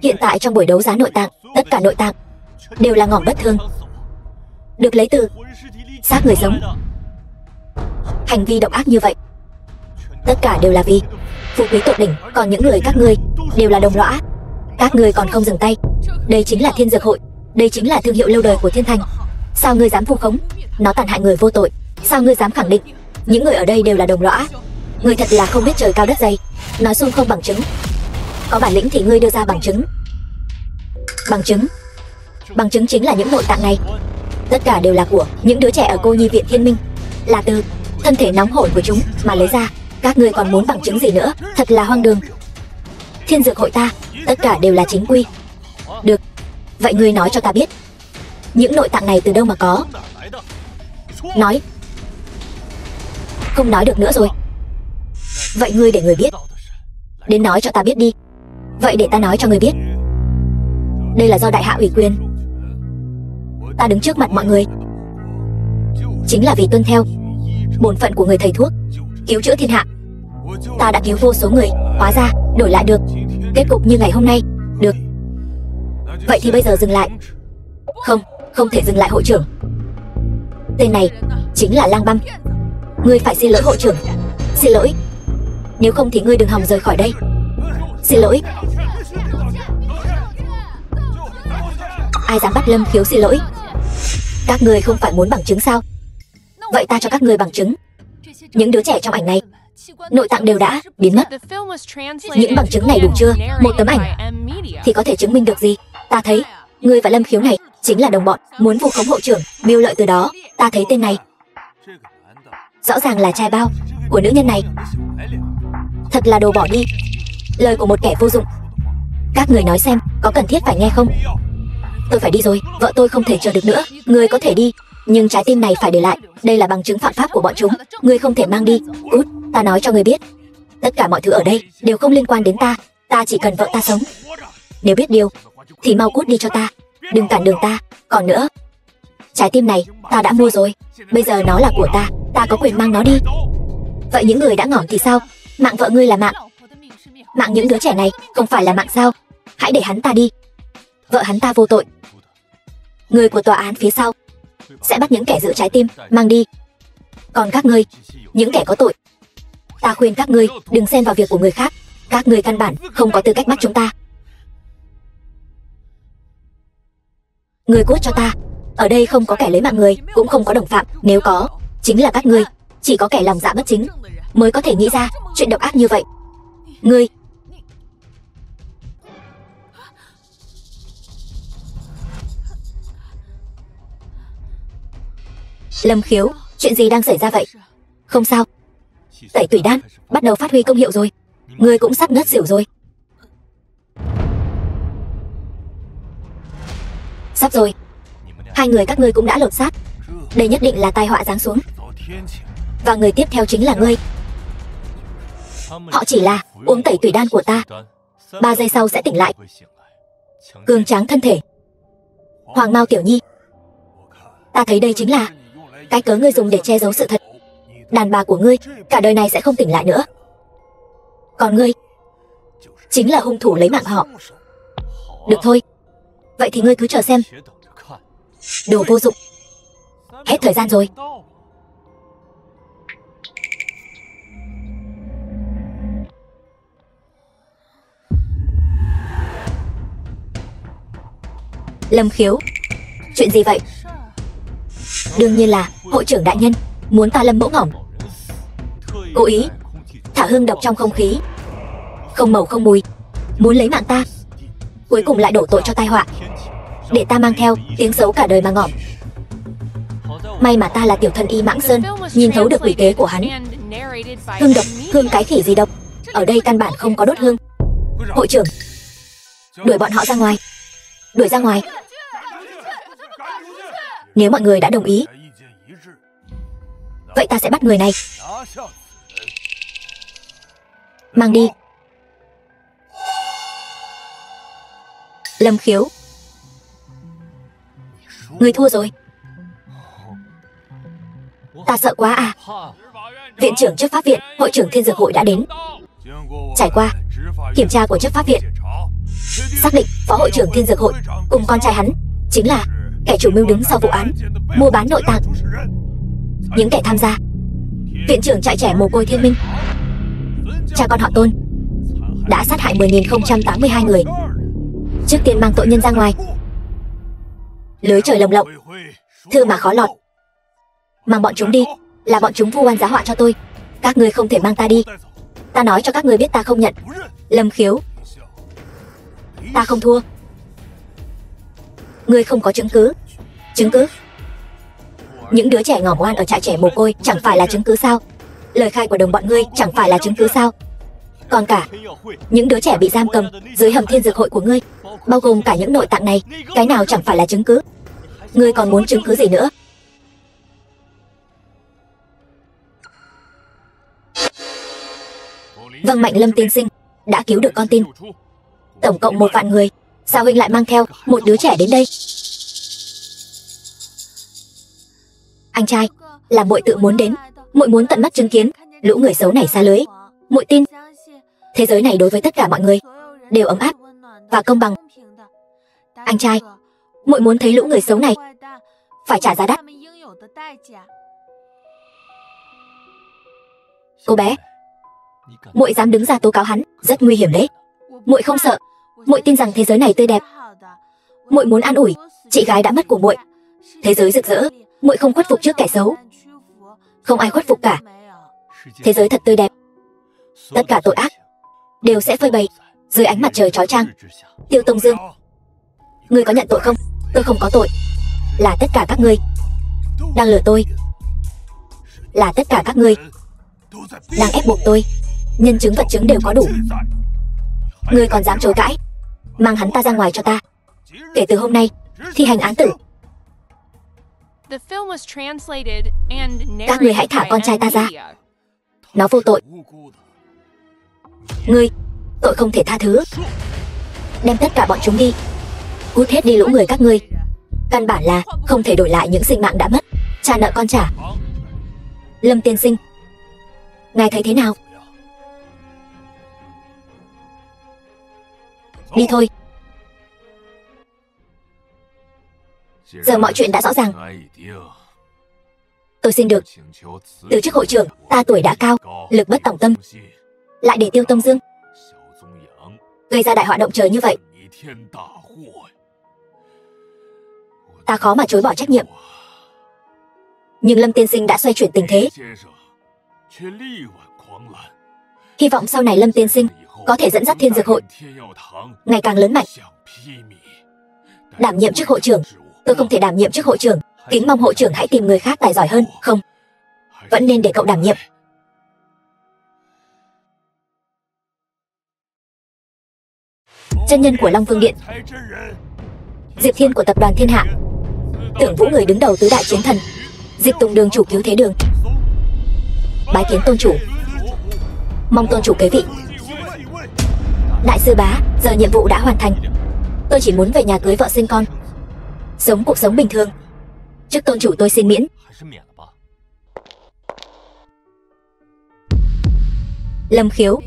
Hiện tại trong buổi đấu giá nội tạng, tất cả nội tạng đều là ngỏm bất thương, được lấy từ xác người sống. Hành vi độc ác như vậy, tất cả đều là vì phú quý tột đỉnh. Còn những người các ngươi đều là đồng lõa. Các ngươi còn không dừng tay. Đây chính là thiên dược hội. Đây chính là thương hiệu lâu đời của Thiên Thành. Sao ngươi dám vu khống? Nó tàn hại người vô tội. Sao ngươi dám khẳng định những người ở đây đều là đồng lõa? Ngươi thật là không biết trời cao đất dày. Nói suông không bằng chứng. Có bản lĩnh thì ngươi đưa ra bằng chứng. Bằng chứng? Bằng chứng chính là những nội tạng này. Tất cả đều là của những đứa trẻ ở cô nhi viện Thiên Minh. Là từ thân thể nóng hổi của chúng mà lấy ra. Các ngươi còn muốn bằng chứng gì nữa? Thật là hoang đường. Thiên dược hội ta, tất cả đều là chính quy. Được, vậy ngươi nói cho ta biết, những nội tạng này từ đâu mà có? Nói. Không nói được nữa rồi. Vậy ngươi để người biết. Đến nói cho ta biết đi. Vậy để ta nói cho ngươi biết. Đây là do đại hạ ủy quyền. Ta đứng trước mặt mọi người chính là vì tuân theo bổn phận của người thầy thuốc, cứu chữa thiên hạ. Ta đã cứu vô số người, hóa ra đổi lại được kết cục như ngày hôm nay. Được, vậy thì bây giờ dừng lại. Không, không thể dừng lại hội trưởng. Tên này chính là Lang Băm. Ngươi phải xin lỗi hội trưởng. Xin lỗi. Nếu không thì ngươi đừng hòng rời khỏi đây. Xin lỗi. Ai dám bắt Lâm Khiếu xin lỗi? Các ngươi không phải muốn bằng chứng sao? Vậy ta cho các ngươi bằng chứng. Những đứa trẻ trong ảnh này nội tạng đều đã biến mất. Những bằng chứng này đủ chưa? Một tấm ảnh thì có thể chứng minh được gì? Ta thấy ngươi và Lâm Khiếu này chính là đồng bọn, muốn vu khống hội trưởng, mưu lợi từ đó. Ta thấy tên này rõ ràng là trai bao của nữ nhân này. Thật là đồ bỏ đi, lời của một kẻ vô dụng. Các người nói xem, có cần thiết phải nghe không? Tôi phải đi rồi, vợ tôi không thể chờ được nữa. Ngươi có thể đi, nhưng trái tim này phải để lại. Đây là bằng chứng phạm pháp của bọn chúng. Ngươi không thể mang đi. Cút, ta nói cho ngươi biết. Tất cả mọi thứ ở đây đều không liên quan đến ta. Ta chỉ cần vợ ta sống. Nếu biết điều thì mau cút đi cho ta. Đừng cản đường ta. Còn nữa, trái tim này ta đã mua rồi. Bây giờ nó là của ta. Ta có quyền mang nó đi. Vậy những người đã ngỏm thì sao? Mạng vợ ngươi là mạng. Mạng những đứa trẻ này không phải là mạng sao? Hãy để hắn ta đi. Vợ hắn ta vô tội. Người của tòa án phía sau sẽ bắt những kẻ giữ trái tim mang đi. Còn các ngươi, những kẻ có tội, ta khuyên các ngươi đừng xen vào việc của người khác. Các ngươi căn bản không có tư cách bắt chúng ta. Ngươi cút cho ta. Ở đây không có kẻ lấy mạng người, cũng không có đồng phạm. Nếu có, chính là các ngươi. Chỉ có kẻ lòng dạ bất chính mới có thể nghĩ ra chuyện độc ác như vậy. Ngươi. Lâm Khiếu, chuyện gì đang xảy ra vậy? Không sao. Tẩy tủy đan bắt đầu phát huy công hiệu rồi. Ngươi cũng sắp ngất xỉu rồi. Sắp rồi. Hai người các ngươi cũng đã lột xác. Đây nhất định là tai họa giáng xuống. Và người tiếp theo chính là ngươi. Họ chỉ là uống tẩy tủy đan của ta, 3 giây sau sẽ tỉnh lại, cường tráng thân thể. Hoàng Mao Tiểu Nhi, ta thấy đây chính là cái cớ ngươi dùng để che giấu sự thật. Đàn bà của ngươi cả đời này sẽ không tỉnh lại nữa. Còn ngươi chính là hung thủ lấy mạng họ. Được thôi, vậy thì ngươi cứ chờ xem. Đồ vô dụng. Hết thời gian rồi. Lâm Khiếu, chuyện gì vậy? Đương nhiên là hội trưởng đại nhân muốn ta Lâm mẫu ngỏm, cố ý thả hương độc trong không khí, không màu không mùi, muốn lấy mạng ta, cuối cùng lại đổ tội cho tai họa. để ta mang theo, tiếng xấu cả đời mà ngỏm. May mà ta là tiểu thần Y Mãng Sơn, nhìn thấu được quỷ kế của hắn. Hương độc, hương cái khỉ gì độc? Ở đây căn bản không có đốt hương. Hội trưởng, đuổi bọn họ ra ngoài. Đuổi ra ngoài. Nếu mọi người đã đồng ý, vậy ta sẽ bắt người này. Mang đi. Lâm Khiếu, người thua rồi. Ta sợ quá à. Viện trưởng chấp pháp viện, hội trưởng Thiên Dược hội đã đến. Trải qua kiểm tra của chấp pháp viện, xác định phó hội trưởng Thiên Dược hội cùng con trai hắn chính là kẻ chủ mưu đứng sau vụ án mua bán nội tạng. Những kẻ tham gia: viện trưởng trại trẻ mồ côi Thiên Minh, cha con họ Tôn, đã sát hại 10.082 người. Trước tiên mang tội nhân ra ngoài. Lưới trời lồng lộng, thư mà khó lọt. Mang bọn chúng đi, là bọn chúng vu oan giá họa cho tôi. Các ngươi không thể mang ta đi. Ta nói cho các ngươi biết ta không nhận. Lâm Khiếu, ta không thua. Ngươi không có chứng cứ. Chứng cứ? Những đứa trẻ ngỏm oan ở trại trẻ mồ côi chẳng phải là chứng cứ sao? Lời khai của đồng bọn ngươi chẳng phải là chứng cứ sao? Còn cả những đứa trẻ bị giam cầm dưới hầm Thiên Dược hội của ngươi, bao gồm cả những nội tạng này, cái nào chẳng phải là chứng cứ? Ngươi còn muốn chứng cứ gì nữa? Vâng, Mạnh Lâm tiên sinh đã cứu được con tin. Tổng cộng 1 vạn người, sao huynh lại mang theo một đứa trẻ đến đây? Anh trai, là muội tự muốn đến. Muội muốn tận mắt chứng kiến lũ người xấu này xa lưới. Muội tin thế giới này đối với tất cả mọi người đều ấm áp và công bằng. Anh trai, muội muốn thấy lũ người xấu này phải trả giá đắt. Cô bé, muội dám đứng ra tố cáo hắn, rất nguy hiểm đấy. Muội không sợ. Muội tin rằng thế giới này tươi đẹp. Muội muốn an ủi chị gái đã mất của muội. Thế giới rực rỡ, muội không khuất phục trước kẻ xấu. Không ai khuất phục cả. Thế giới thật tươi đẹp. Tất cả tội ác đều sẽ phơi bày dưới ánh mặt trời chói chang. Tiêu Tông Dương, ngươi có nhận tội không? Tôi không có tội. Là tất cả các ngươi đang lừa tôi. Là tất cả các ngươi đang ép buộc tôi. Nhân chứng vật chứng đều có đủ. Ngươi còn dám chối cãi? Mang hắn ta ra ngoài cho ta. Kể từ hôm nay thi hành án tử. Các ngươi hãy thả con trai ta ra. Nó vô tội. Ngươi, tội không thể tha thứ. Đem tất cả bọn chúng đi. Hút hết đi lũ người các ngươi. Căn bản là không thể đổi lại những sinh mạng đã mất. Cha nợ con trả. Lâm tiên sinh, ngài thấy thế nào? Đi thôi. Giờ mọi chuyện đã rõ ràng. Tôi xin được từ chức hội trưởng. Ta tuổi đã cao, lực bất tòng tâm, lại để Tiêu Tông Dương gây ra đại họa động trời như vậy. Ta khó mà chối bỏ trách nhiệm. Nhưng Lâm tiên sinh đã xoay chuyển tình thế. Hy vọng sau này Lâm tiên sinh có thể dẫn dắt Thiên Dược hội ngày càng lớn mạnh. Đảm nhiệm chức hội trưởng, tôi không thể đảm nhiệm chức hội trưởng. Kính mong hội trưởng hãy tìm người khác tài giỏi hơn. Không, vẫn nên để cậu đảm nhiệm. Chân nhân của Long Vương Điện, Diệp Thiên của tập đoàn Thiên Hạ, Tưởng Vũ người đứng đầu tứ đại chiến thần, Dịch Tùng đường chủ cứu thế đường. Bái kiến tôn chủ. Mong tôn chủ kế vị. Đại sư bá, giờ nhiệm vụ đã hoàn thành. Tôi chỉ muốn về nhà cưới vợ sinh con, sống cuộc sống bình thường. Trước tôn chủ tôi xin miễn. Lâm Khiếu,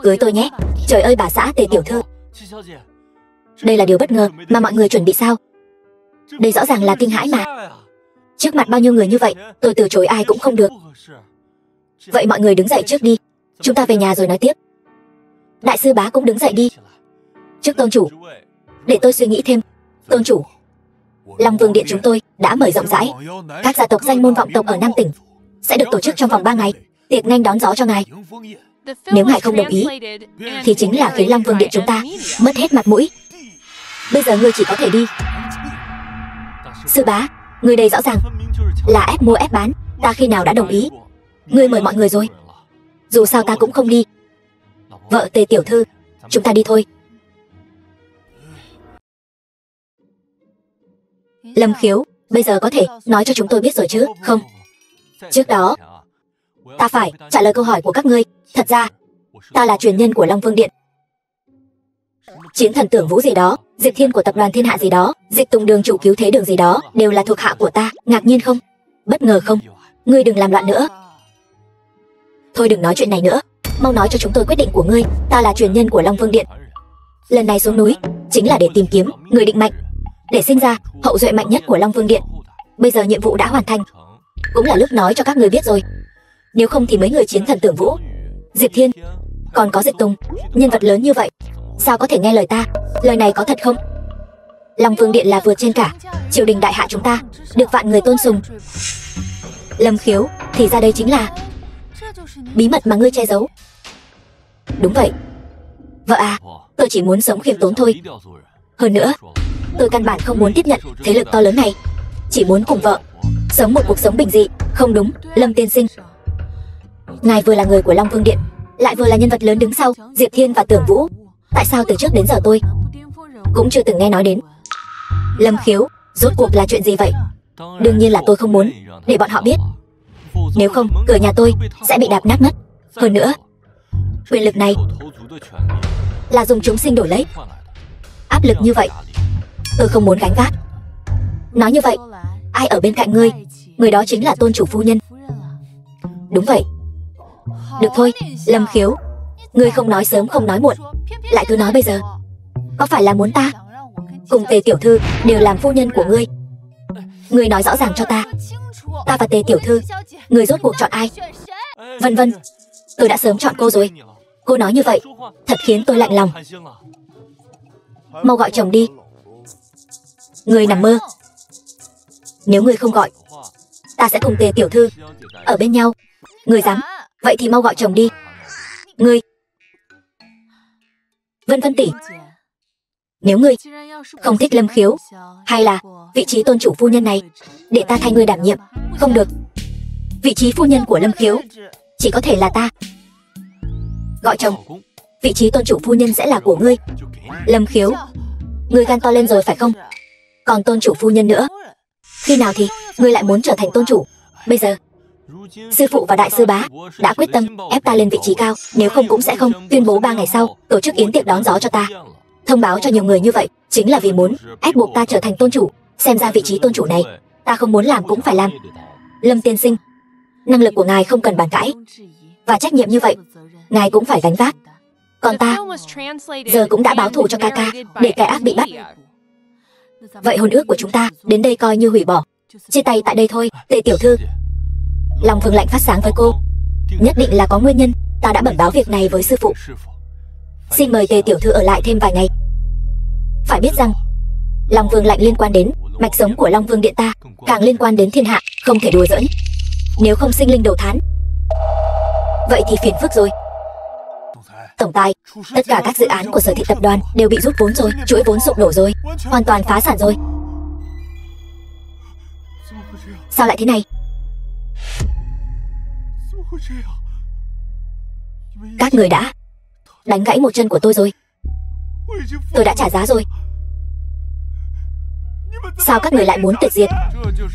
cưới tôi nhé. Trời ơi bà xã Tề tiểu thư, đây là điều bất ngờ mà mọi người chuẩn bị sao? Đây rõ ràng là kinh hãi mà. Trước mặt bao nhiêu người như vậy, tôi từ chối ai cũng không được. Vậy mọi người đứng dậy trước đi. Chúng ta về nhà rồi nói tiếp. Đại sư bá cũng đứng dậy đi. Trước tôn chủ, để tôi suy nghĩ thêm. Tôn chủ, Long Vương Điện chúng tôi đã mời rộng rãi các gia tộc danh môn vọng tộc ở Nam tỉnh, sẽ được tổ chức trong vòng 3 ngày tiệc nghênh đón gió cho ngài. Nếu ngài không đồng ý thì chính là khiến Long Vương Điện chúng ta mất hết mặt mũi. Bây giờ ngươi chỉ có thể đi. Sư bá, ngươi đây rõ ràng là ép mua ép bán. Ta khi nào đã đồng ý? Ngươi mời mọi người rồi. Dù sao ta cũng không đi. Vợ Tề tiểu thư, chúng ta đi thôi. Lâm Khiếu, bây giờ có thể nói cho chúng tôi biết rồi chứ, không? Trước đó, ta phải trả lời câu hỏi của các ngươi. Thật ra, ta là truyền nhân của Long Vương Điện. Chiến thần Tưởng Vũ gì đó, Diệp Thiên của tập đoàn Thiên Hạ gì đó, Dịch Tùng đường chủ Cứu Thế đường gì đó, đều là thuộc hạ của ta. Ngạc nhiên không? Bất ngờ không? Ngươi đừng làm loạn nữa. Thôi đừng nói chuyện này nữa. Mau nói cho chúng tôi quyết định của ngươi. Ta là truyền nhân của Long Vương Điện. Lần này xuống núi chính là để tìm kiếm người định mệnh, để sinh ra hậu duệ mạnh nhất của Long Vương Điện. Bây giờ nhiệm vụ đã hoàn thành, cũng là lúc nói cho các người biết rồi. Nếu không thì mấy người chiến thần Tưởng Vũ, Diệp Thiên, còn có Dịch Tùng, nhân vật lớn như vậy, sao có thể nghe lời ta? Lời này có thật không? Long Vương Điện là vượt trên cả triều đình đại hạ chúng ta, được vạn người tôn sùng. Lâm Khiếu, thì ra đây chính là bí mật mà ngươi che giấu. Đúng vậy. Vợ à, tôi chỉ muốn sống khiêm tốn thôi. Hơn nữa, tôi căn bản không muốn tiếp nhận thế lực to lớn này. Chỉ muốn cùng vợ sống một cuộc sống bình dị. Không đúng, Lâm tiên sinh. Ngài vừa là người của Long Vương Điện, lại vừa là nhân vật lớn đứng sau Diệp Thiên và Tưởng Vũ. Tại sao từ trước đến giờ tôi cũng chưa từng nghe nói đến? Lâm Khiếu, rốt cuộc là chuyện gì vậy? Đương nhiên là tôi không muốn để bọn họ biết. Nếu không, cửa nhà tôi sẽ bị đạp nát mất. Hơn nữa, quyền lực này là dùng chúng sinh đổi lấy. Áp lực như vậy, tôi không muốn gánh vác. Nói như vậy, ai ở bên cạnh ngươi, người đó chính là tôn chủ phu nhân. Đúng vậy. Được thôi, Lâm Khiếu, ngươi không nói sớm không nói muộn, lại cứ nói bây giờ. Có phải là muốn ta cùng Tề tiểu thư đều làm phu nhân của ngươi? Ngươi nói rõ ràng cho ta. Ta và Tề tiểu thư, ngươi rốt cuộc chọn ai? Vân Vân, tôi đã sớm chọn cô rồi. Cô nói như vậy thật khiến tôi lạnh lòng. Mau gọi chồng đi. Ngươi nằm mơ. Nếu ngươi không gọi, ta sẽ cùng Tề tiểu thư ở bên nhau. Ngươi dám? Vậy thì mau gọi chồng đi. Ngươi, Vân Vân tỷ, nếu ngươi không thích Lâm Khiếu hay là vị trí tôn chủ phu nhân này, để ta thay ngươi đảm nhiệm. Không được. Vị trí phu nhân của Lâm Khiếu chỉ có thể là ta. Gọi chồng, vị trí tôn chủ phu nhân sẽ là của ngươi. Lâm Khiếu, ngươi gan to lên rồi phải không? Còn tôn chủ phu nhân nữa, khi nào thì ngươi lại muốn trở thành tôn chủ? Bây giờ sư phụ và đại sư bá đã quyết tâm ép ta lên vị trí cao. Nếu không cũng sẽ không tuyên bố 3 ngày sau tổ chức yến tiệc đón gió cho ta. Thông báo cho nhiều người như vậy chính là vì muốn ép buộc ta trở thành tôn chủ. Xem ra vị trí tôn chủ này ta không muốn làm cũng phải làm. Lâm tiên sinh, năng lực của ngài không cần bàn cãi, và trách nhiệm như vậy ngài cũng phải gánh vác. Còn ta giờ cũng đã báo thù cho ca ca để kẻ ác bị bắt. Vậy hôn ước của chúng ta đến đây coi như hủy bỏ, chia tay tại đây thôi. Tề tiểu thư, Long Vương lạnh phát sáng với cô. Nhất định là có nguyên nhân. Ta đã bẩm báo việc này với sư phụ. Xin mời Tề tiểu thư ở lại thêm vài ngày. Phải biết rằng Long Vương lạnh liên quan đến mạch sống của Long Vương Điện ta, càng liên quan đến thiên hạ, không thể đùa giỡn. Nếu không sinh linh đầu thán, vậy thì phiền phức rồi. Tổng tài, tất cả các dự án của Sở Thị tập đoàn đều bị rút vốn rồi. Chuỗi vốn sụp đổ rồi, hoàn toàn phá sản rồi. Sao lại thế này? Các người đã đánh gãy một chân của tôi rồi. Tôi đã trả giá rồi. Sao các người lại muốn tuyệt diệt?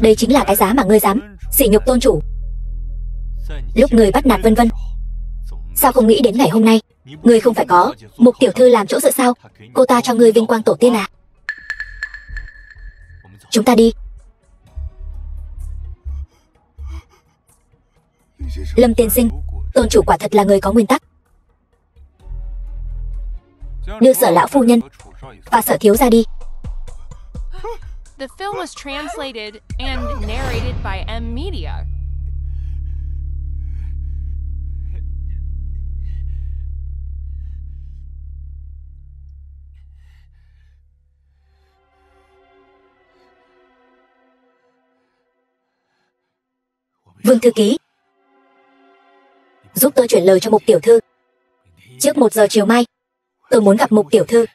Đây chính là cái giá mà ngươi dám sỉ nhục tôn chủ. Lúc ngươi bắt nạt Vân Vân, sao không nghĩ đến ngày hôm nay? Ngươi không phải có Mục tiểu thư làm chỗ dựa sao? Cô ta cho ngươi vinh quang tổ tiên à? Chúng ta đi. Lâm tiên sinh, tôn chủ quả thật là người có nguyên tắc. Đưa Sở lão phu nhân và Sở thiếu ra đi. The film was translated and narrated by M Media. Vương thư ký, giúp tôi chuyển lời cho Mục tiểu thư. Trước 1 giờ chiều mai, tôi muốn gặp Mục tiểu thư.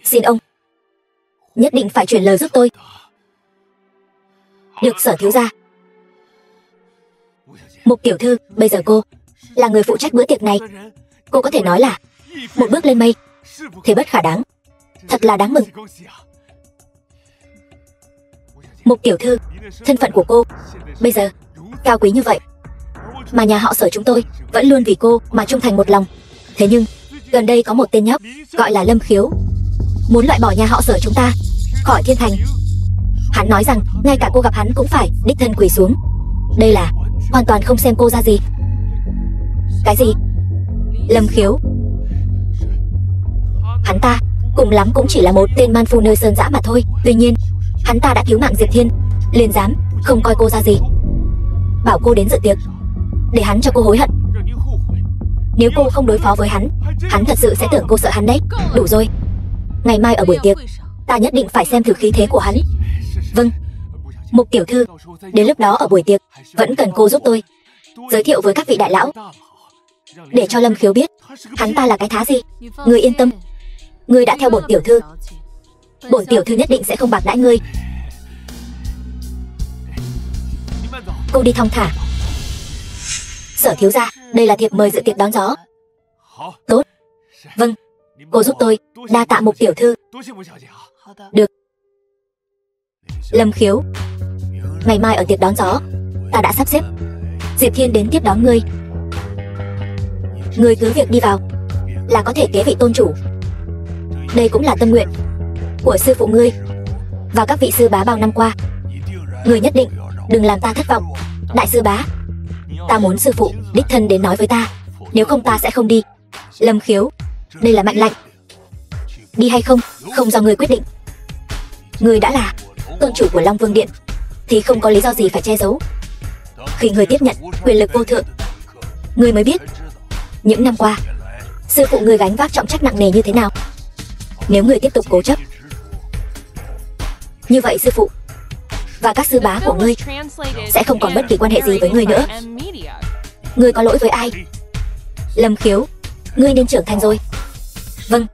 Xin ông nhất định phải truyền lời giúp tôi. Được Sở thiếu gia. Mục tiểu thư, bây giờ cô là người phụ trách bữa tiệc này. Cô có thể nói là một bước lên mây, thế bất khả đáng. Thật là đáng mừng. Mục tiểu thư, thân phận của cô bây giờ cao quý như vậy, mà nhà họ Sở chúng tôi vẫn luôn vì cô mà trung thành một lòng. Thế nhưng gần đây có một tên nhóc gọi là Lâm Khiếu muốn loại bỏ nhà họ Sở chúng ta khỏi thiên thành. Hắn nói rằng ngay cả cô gặp hắn cũng phải đích thân quỳ xuống. Đây là hoàn toàn không xem cô ra gì. Cái gì? Lâm Khiếu? Hắn ta cùng lắm cũng chỉ là một tên man phu nơi sơn dã mà thôi. Tuy nhiên hắn ta đã cứu mạng Diệp Thiên, liền dám không coi cô ra gì, bảo cô đến dự tiệc để hắn cho cô hối hận. Nếu cô không đối phó với hắn, hắn thật sự sẽ tưởng cô sợ hắn đấy. Đủ rồi. Ngày mai ở buổi tiệc, ta nhất định phải xem thử khí thế của hắn. Vâng, Mục tiểu thư, đến lúc đó ở buổi tiệc vẫn cần cô giúp tôi giới thiệu với các vị đại lão, để cho Lâm Khiếu biết hắn ta là cái thá gì. Ngươi yên tâm, ngươi đã theo bổn tiểu thư, bổn tiểu thư nhất định sẽ không bạc đãi ngươi. Cô đi thong thả. Sở thiếu gia, đây là thiệp mời dự tiệc đón gió. Tốt. Vâng, cô giúp tôi. Đa tạ Mục tiểu thư. Được. Lâm Khiếu, ngày mai ở tiệc đón gió ta đã sắp xếp Diệp Thiên đến tiếp đón ngươi. Ngươi cứ việc đi vào là có thể kế vị tôn chủ. Đây cũng là tâm nguyện của sư phụ ngươi và các vị sư bá bao năm qua. Ngươi nhất định đừng làm ta thất vọng. Đại sư bá, ta muốn sư phụ đích thân đến nói với ta, nếu không ta sẽ không đi. Lâm Khiếu, đây là mệnh lệnh. Đi hay không, không do ngươi quyết định. Ngươi đã là tôn chủ của Long Vương Điện thì không có lý do gì phải che giấu. Khi ngươi tiếp nhận quyền lực vô thượng, ngươi mới biết những năm qua sư phụ ngươi gánh vác trọng trách nặng nề như thế nào. Nếu ngươi tiếp tục cố chấp như vậy, sư phụ và các sư bá của ngươi sẽ không còn bất kỳ quan hệ gì với ngươi nữa. Ngươi có lỗi với ai? Lâm Khiếu, ngươi nên trưởng thành rồi. Vâng,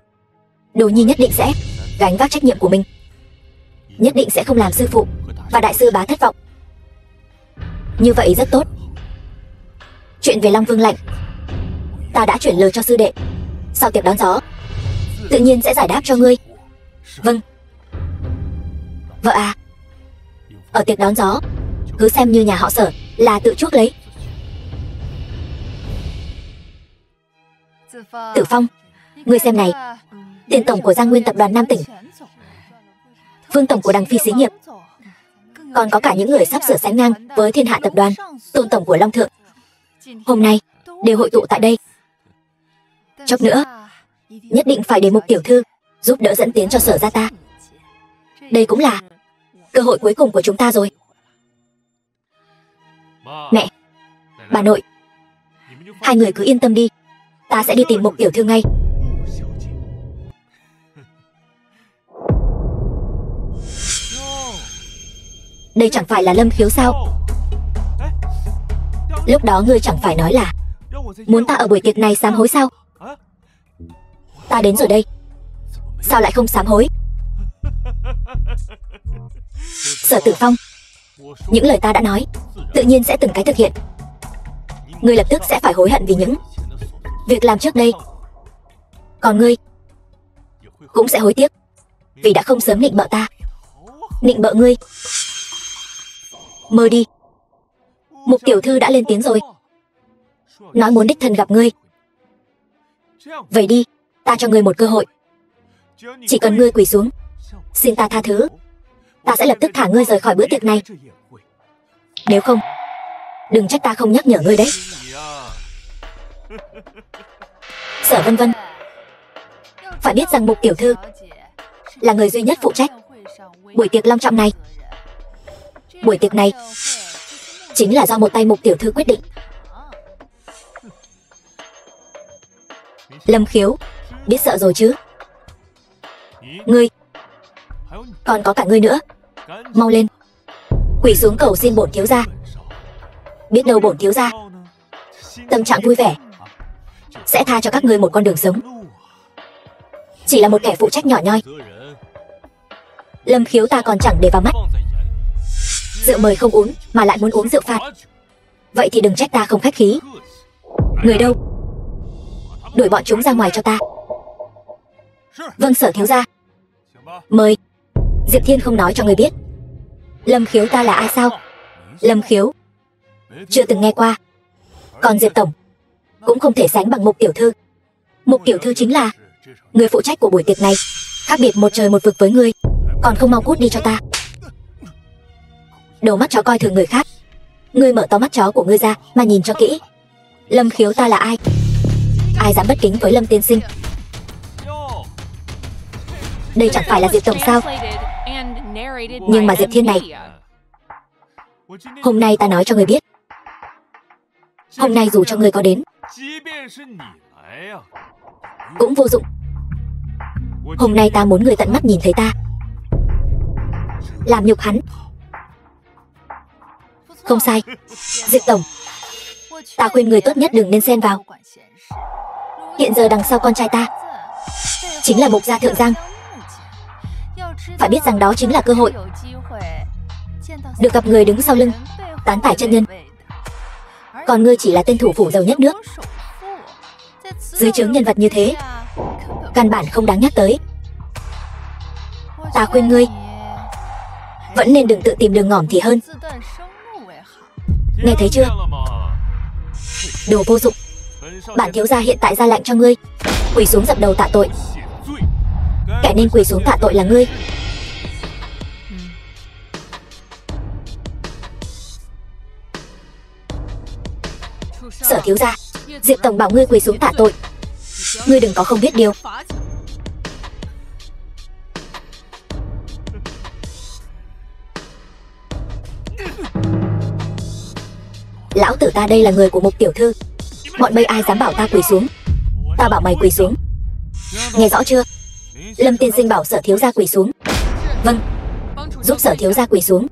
Đồ Nhi nhất định sẽ gánh vác trách nhiệm của mình, nhất định sẽ không làm sư phụ và đại sư bá thất vọng. Như vậy rất tốt. Chuyện về Long Vương lệnh ta đã chuyển lời cho sư đệ, sau tiệc đón gió tự nhiên sẽ giải đáp cho ngươi. Vâng. Vợ à, ở tiệc đón gió cứ xem như nhà họ Sở là tự chuốc lấy. Tử Phong, ngươi xem này, tiền tổng của Giang Nguyên tập đoàn Nam tỉnh, Vương tổng của Đằng Phi xí nghiệp, còn có cả những người sắp sửa sánh ngang với Thiên Hạ tập đoàn, Tôn tổng của Long Thượng, hôm nay đều hội tụ tại đây. Chốc nữa nhất định phải để Mục tiểu thư giúp đỡ dẫn tiến cho Sở gia ta. Đây cũng là cơ hội cuối cùng của chúng ta rồi. Mẹ, bà nội, hai người cứ yên tâm đi, ta sẽ đi tìm Mục tiểu thư ngay. Đây chẳng phải là Lâm Khiếu sao? Lúc đó ngươi chẳng phải nói là muốn ta ở buổi tiệc này sám hối sao? Ta đến rồi đây, sao lại không sám hối? Sở Tử Phong, những lời ta đã nói tự nhiên sẽ từng cái thực hiện. Ngươi lập tức sẽ phải hối hận vì những việc làm trước đây. Còn ngươi cũng sẽ hối tiếc vì đã không sớm nịnh bợ ta. Nịnh bợ ngươi? Mơ đi. Mục tiểu thư đã lên tiếng rồi, nói muốn đích thân gặp ngươi. Vậy đi, ta cho ngươi một cơ hội. Chỉ cần ngươi quỳ xuống xin ta tha thứ, ta sẽ lập tức thả ngươi rời khỏi bữa tiệc này. Nếu không, đừng trách ta không nhắc nhở ngươi đấy. Sở Vân Vân, phải biết rằng Mục tiểu thư là người duy nhất phụ trách buổi tiệc long trọng này. Buổi tiệc này chính là do một tay Mục tiểu thư quyết định. Lâm Khiếu, biết sợ rồi chứ? Ngươi, còn có cả ngươi nữa, mau lên, quỳ xuống cầu xin bổn thiếu gia. Biết đâu bổn thiếu gia tâm trạng vui vẻ sẽ tha cho các ngươi một con đường sống. chỉ là một kẻ phụ trách nhỏ nhoi. Lâm Khiếu ta còn chẳng để vào mắt. Rượu mời không uống mà lại muốn uống rượu phạt. Vậy thì đừng trách ta không khách khí. Người đâu? Đuổi bọn chúng ra ngoài cho ta. Vâng Sở thiếu gia. Mời. Diệp Thiên không nói cho người biết. Lâm Khiếu ta là ai sao? Lâm Khiếu chưa từng nghe qua. Còn Diệp tổng cũng không thể sánh bằng Mục tiểu thư. Mục tiểu thư chính là người phụ trách của buổi tiệc này. Khác biệt một trời một vực với ngươi. Còn không mau cút đi cho ta. Đồ mắt chó coi thường người khác. Ngươi mở to mắt chó của ngươi ra mà nhìn cho kỹ. Lâm Khiếu ta là ai? Ai dám bất kính với Lâm tiên sinh? Đây chẳng phải là Diệp tổng sao? Nhưng mà Diệp Thiên này, hôm nay ta nói cho người biết. Hôm nay dù cho người có đến cũng vô dụng. Hôm nay ta muốn người tận mắt nhìn thấy ta làm nhục hắn. Không sai. Diệp tổng, ta khuyên người tốt nhất đừng nên xen vào. Hiện giờ đằng sau con trai ta chính là Mục gia Thượng Giang. Phải biết rằng đó chính là cơ hội được gặp người đứng sau lưng tán tải chân nhân. Còn ngươi chỉ là tên thủ phủ giàu nhất nước. Dưới trướng nhân vật như thế căn bản không đáng nhắc tới. Ta khuyên ngươi vẫn nên đừng tự tìm đường ngỏm thì hơn. Nghe thấy chưa? Đồ vô dụng. Bản thiếu gia hiện tại ra lệnh cho ngươi quỳ xuống dập đầu tạ tội. Kẻ nên quỳ xuống tạ tội là ngươi. Sở thiếu gia, Diệp tổng bảo ngươi quỳ xuống tạ tội. Ngươi đừng có không biết điều. Lão tử ta đây là người của Mục tiểu thư. Bọn bây ai dám bảo ta quỳ xuống? Ta bảo mày quỳ xuống. Nghe rõ chưa? Lâm tiên sinh bảo Sở thiếu gia quỳ xuống. Vâng, giúp Sở thiếu gia quỳ xuống.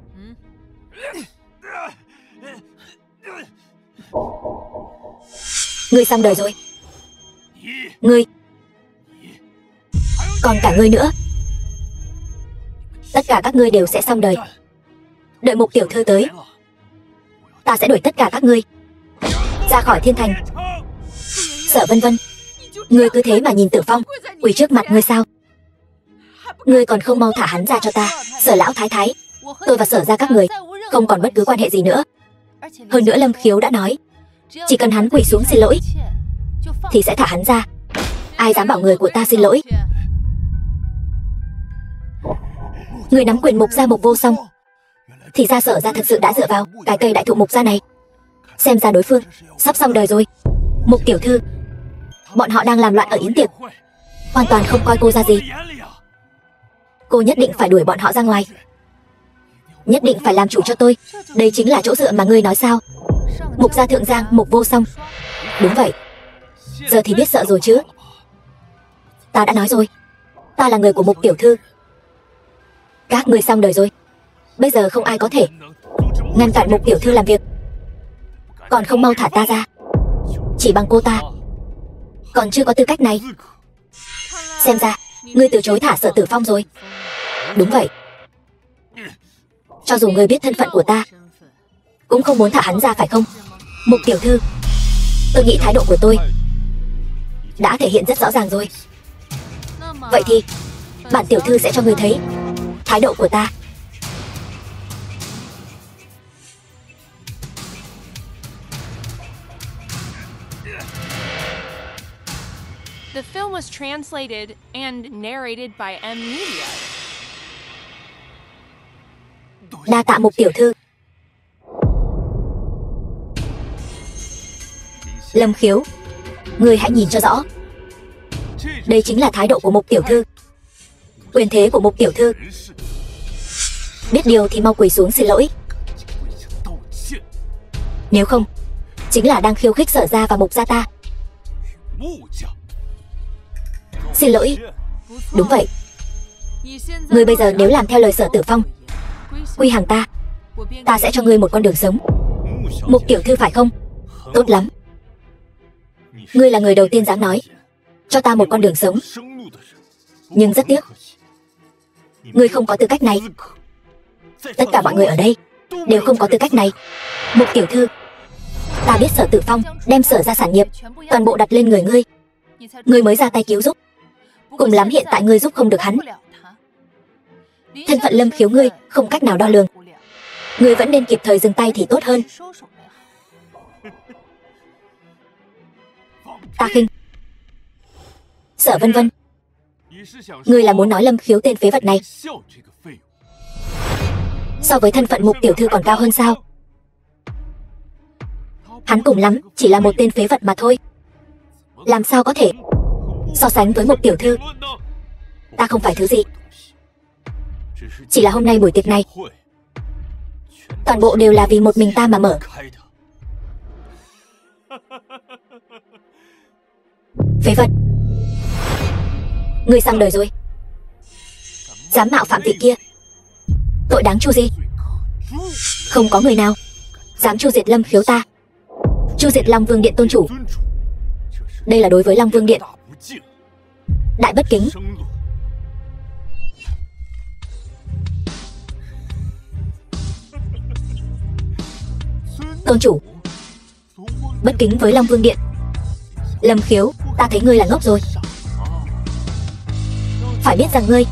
Ngươi xong đời rồi. Ngươi, còn cả ngươi nữa. Tất cả các ngươi đều sẽ xong đời. Đợi Mục tiểu thư tới, ta sẽ đuổi tất cả các ngươi ra khỏi thiên thành. Sở Vân Vân, ngươi cứ thế mà nhìn Tử Phong quỳ trước mặt ngươi sao? Ngươi còn không mau thả hắn ra cho ta. Sở lão thái thái, tôi và Sở ra các người không còn bất cứ quan hệ gì nữa. Hơn nữa Lâm Khiếu đã nói chỉ cần hắn quỳ xuống xin lỗi thì sẽ thả hắn ra. Ai dám bảo người của ta xin lỗi? Người nắm quyền Mục gia Mục Vô Song, thì ra Sở ra thực sự đã dựa vào cái cây đại thụ Mục gia này. Xem ra đối phương sắp xong đời rồi. Mục tiểu thư, bọn họ đang làm loạn ở yến tiệc, hoàn toàn không coi cô ra gì. Cô nhất định phải đuổi bọn họ ra ngoài. Nhất định phải làm chủ cho tôi. Đây chính là chỗ dựa mà ngươi nói sao? Mục gia Thượng Giang, Mục Vô Song. Đúng vậy. Giờ thì biết sợ rồi chứ. Ta đã nói rồi, ta là người của Mục tiểu thư. Các ngươi xong đời rồi. Bây giờ không ai có thể ngăn cản Mục tiểu thư làm việc. Còn không mau thả ta ra. Chỉ bằng cô ta còn chưa có tư cách này. Xem ra ngươi từ chối thả Sở Tử Phong rồi. Đúng vậy. Cho dù ngươi biết thân phận của ta cũng không muốn thả hắn ra phải không? Mục tiểu thư, tôi nghĩ thái độ của tôi đã thể hiện rất rõ ràng rồi. Vậy thì bản tiểu thư sẽ cho ngươi thấy thái độ của ta. The film was translated and narrated by M Media. Đa tạ Mục tiểu thư. Lâm Khiếu, ngươi hãy nhìn cho rõ. Đây chính là thái độ của Mục tiểu thư, quyền thế của Mục tiểu thư. Biết điều thì mau quỳ xuống xin lỗi. Nếu không, chính là đang khiêu khích Sở gia và Mục gia ta. Xin lỗi. Đúng vậy. Ngươi bây giờ nếu làm theo lời Sở Tử Phong, quy hàng ta, ta sẽ cho ngươi một con đường sống. Mục tiểu thư phải không? Tốt lắm. Ngươi là người đầu tiên dám nói cho ta một con đường sống. Nhưng rất tiếc, ngươi không có tư cách này. Tất cả mọi người ở đây đều không có tư cách này. Mục tiểu thư, ta biết Sở Tử Phong đem Sở gia sản nghiệp toàn bộ đặt lên người ngươi, ngươi mới ra tay cứu giúp. Cùng lắm hiện tại ngươi giúp không được hắn. Thân phận Lâm Khiếu ngươi không cách nào đo lường, ngươi vẫn nên kịp thời dừng tay thì tốt hơn. Ta khinh. Sở Vân Vân, ngươi là muốn nói Lâm Khiếu tên phế vật này so với thân phận Mục tiểu thư còn cao hơn sao? Hắn cùng lắm chỉ là một tên phế vật mà thôi, làm sao có thể so sánh với Mục tiểu thư. Ta không phải thứ gì, chỉ là hôm nay buổi tiệc này toàn bộ đều là vì một mình ta mà mở. Phế vật, ngươi xong đời rồi. Dám mạo phạm vị kia, tội đáng chu gì? Không có người nào dám chu diệt Lâm Khiếu ta, chu diệt Long Vương Điện tôn chủ. Đây là đối với Long Vương Điện đại bất kính. Tôn chủ bất kính với Long Vương Điện. Lâm Khiếu, ta thấy ngươi là ngốc rồi. Phải biết rằng ngươi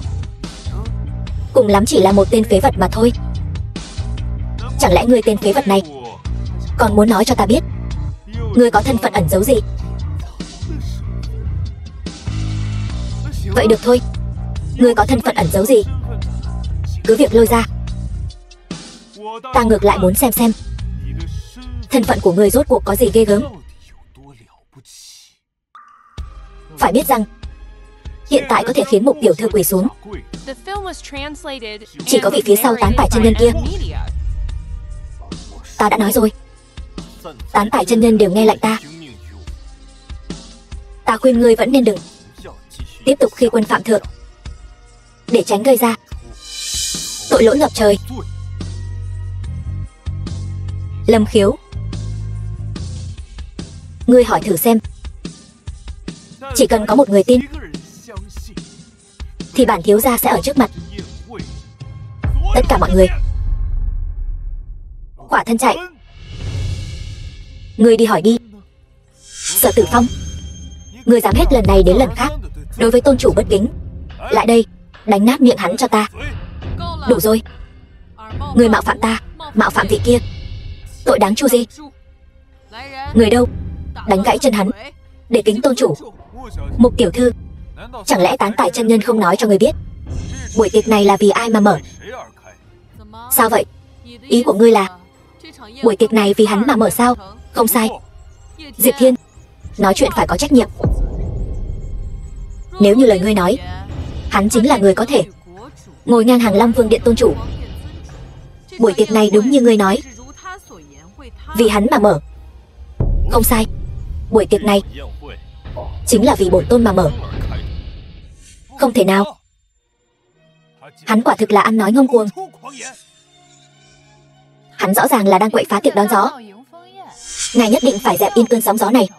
cùng lắm chỉ là một tên phế vật mà thôi. Chẳng lẽ ngươi tên phế vật này còn muốn nói cho ta biết ngươi có thân phận ẩn giấu gì? Vậy được thôi, ngươi có thân phận ẩn giấu gì cứ việc lôi ra. Ta ngược lại muốn xem thân phận của ngươi rốt cuộc có gì ghê gớm. Phải biết rằng hiện tại có thể khiến Mục tiểu thư quỳ xuống chỉ có vị phía sau Tán Tài chân nhân kia. Ta đã nói rồi, Tán Tài chân nhân đều nghe lệnh ta. Ta khuyên ngươi vẫn nên đừng tiếp tục khi quân phạm thượng, để tránh gây ra tội lỗi ngập trời. Lâm Khiếu, ngươi hỏi thử xem, chỉ cần có một người tin thì bản thiếu gia sẽ ở trước mặt tất cả mọi người khỏa thân chạy. Ngươi đi hỏi đi. Sở Tử Phong, ngươi dám hết lần này đến lần khác đối với tôn chủ bất kính, lại đây đánh nát miệng hắn cho ta. Đủ rồi, ngươi mạo phạm ta, mạo phạm vị kia, tội đáng chu gì? Người đâu, đánh gãy chân hắn để kính tôn chủ. Mục tiểu thư, chẳng lẽ Tán Tài chân nhân không nói cho người biết buổi tiệc này là vì ai mà mở? Sao vậy? Ý của ngươi là buổi tiệc này vì hắn mà mở sao? Không sai. Diệp Thiên, nói chuyện phải có trách nhiệm. Nếu như lời ngươi nói, hắn chính là người có thể ngồi ngang hàng Long Vương Điện tôn chủ. Buổi tiệc này đúng như ngươi nói, vì hắn mà mở. Không sai, buổi tiệc này chính là vì bổn tôn mà mở. Không thể nào. Hắn quả thực là ăn nói ngông cuồng. Hắn rõ ràng là đang quậy phá tiệc đón gió. Ngài nhất định phải dẹp yên cơn sóng gió này,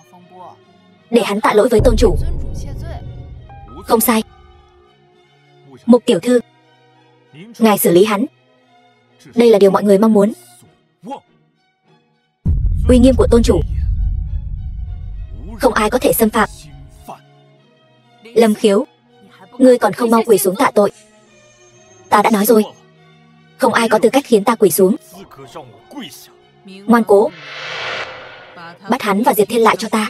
để hắn tạ lỗi với tôn chủ. Không sai. Mục tiểu thư, ngài xử lý hắn, đây là điều mọi người mong muốn. Uy nghiêm của tôn chủ không ai có thể xâm phạm. Lâm Khiếu, ngươi còn không mau quỳ xuống tạ tội. Ta đã nói rồi, không ai có tư cách khiến ta quỳ xuống. Ngoan cố, bắt hắn và Diệp Thiên lại cho ta.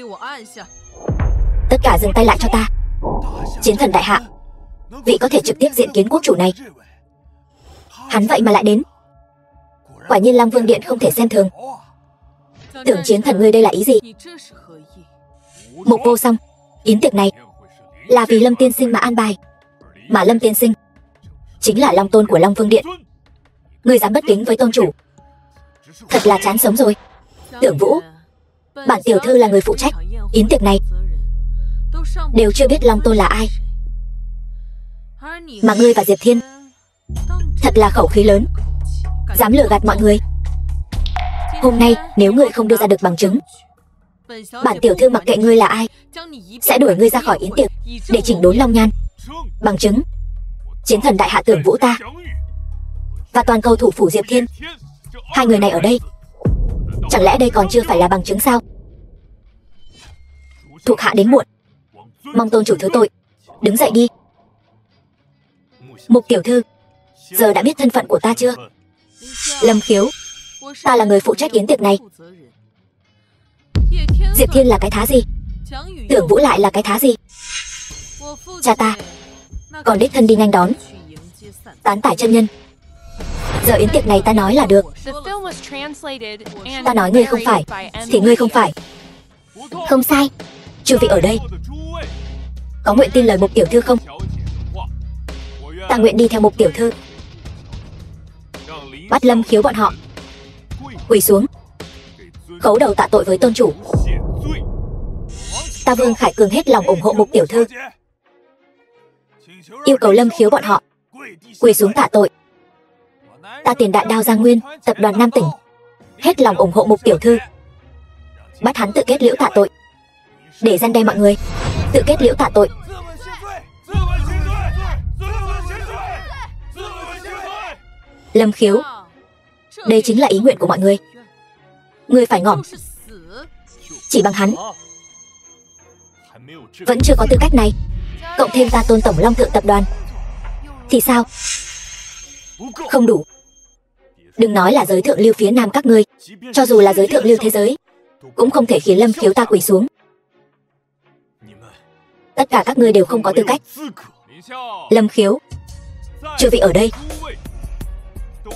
Tất cả dừng tay lại cho ta. Chiến thần đại hạ, vị có thể trực tiếp diện kiến quốc chủ này, hắn vậy mà lại đến. Quả nhiên Long Vương Điện không thể xem thường. Tưởng chiến thần ngươi đây là ý gì? Mục vô song, yến tiệc này là vì Lâm tiên sinh mà an bài, mà Lâm tiên sinh chính là Long tôn của Long Vương Điện. Ngươi dám bất kính với tôn chủ, thật là chán sống rồi. Tưởng Vũ, bản tiểu thư là người phụ trách yến tiệc này, đều chưa biết Long tôn là ai, mà ngươi và Diệp Thiên thật là khẩu khí lớn, dám lừa gạt mọi người. Hôm nay nếu ngươi không đưa ra được bằng chứng, bản tiểu thư mặc kệ ngươi là ai, sẽ đuổi ngươi ra khỏi yến tiệc để chỉnh đốn Long Nhan. Bằng chứng, chiến thần đại hạ Tưởng Vũ ta và toàn cầu thủ phủ Diệp Thiên, hai người này ở đây. Chẳng lẽ đây còn chưa phải là bằng chứng sao? Thuộc hạ đến muộn, mong tôn chủ thứ tội. Đứng dậy đi. Mục tiểu thư, giờ đã biết thân phận của ta chưa? Lâm Khiếu, ta là người phụ trách yến tiệc này. Diệp Thiên là cái thá gì? Tưởng Vũ lại là cái thá gì? Cha ta còn đích thân đi nhanh đón Tán Tải chân nhân. Giờ yến tiệc này ta nói là được. Ta nói ngươi không phải thì ngươi không phải. Không sai. Chư vị ở đây có nguyện tin lời Mục tiểu thư không? Ta nguyện đi theo Mục tiểu thư. Bắt Lâm Khiếu bọn họ quỳ xuống khấu đầu tạ tội với tôn chủ. Ta Vương Khải Cường hết lòng ủng hộ Mục tiểu thư, yêu cầu Lâm Khiếu bọn họ quỳ xuống tạ tội. Ta Tiền Đại Đao Giang Nguyên, tập đoàn Nam Tỉnh hết lòng ủng hộ Mục tiểu thư. Bắt hắn tự kết liễu tạ tội, để răn đe mọi người. Tự kết liễu tạ tội. Lâm Khiếu, đây chính là ý nguyện của mọi người. Ngươi phải ngỏm. Chỉ bằng hắn vẫn chưa có tư cách này, cộng thêm ta Tôn tổng Long Thượng tập đoàn thì sao? Không đủ. Đừng nói là giới thượng lưu phía Nam các ngươi, cho dù là giới thượng lưu thế giới cũng không thể khiến Lâm Khiếu ta quỳ xuống. Tất cả các ngươi đều không có tư cách. Lâm Khiếu, chư vị ở đây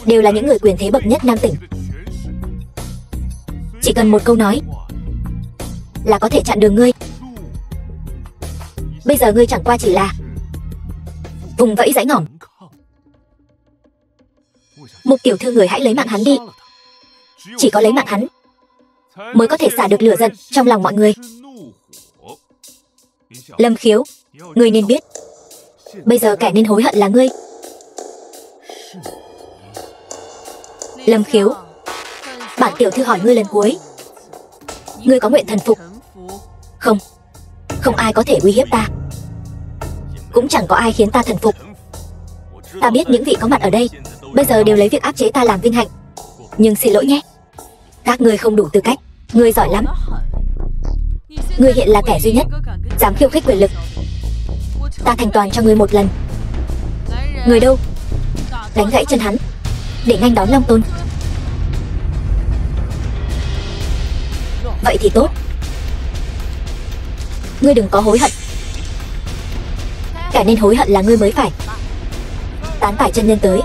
đều là những người quyền thế bậc nhất Nam Tỉnh. Chỉ cần một câu nói là có thể chặn đường ngươi. Bây giờ ngươi chẳng qua chỉ là vùng vẫy dãy ngỏm. Mục tiểu thư, người hãy lấy mạng hắn đi. Chỉ có lấy mạng hắn mới có thể xả được lửa giận trong lòng mọi người. Lâm Khiếu, ngươi nên biết, bây giờ kẻ nên hối hận là ngươi. Lâm Khiếu, bản tiểu thư hỏi ngươi lần cuối, ngươi có nguyện thần phục không? Không ai có thể uy hiếp ta, cũng chẳng có ai khiến ta thần phục. Ta biết những vị có mặt ở đây bây giờ đều lấy việc áp chế ta làm vinh hạnh, nhưng xin lỗi nhé, các ngươi không đủ tư cách. Ngươi giỏi lắm. Ngươi hiện là kẻ duy nhất dám khiêu khích quyền lực. Ta thành toàn cho ngươi một lần. Người đâu? Đánh gãy chân hắn để nghênh đón Long Tôn. Vậy thì tốt. Ngươi đừng có hối hận. Kẻ nên hối hận là ngươi mới phải. Tán Tải chân nhân tới.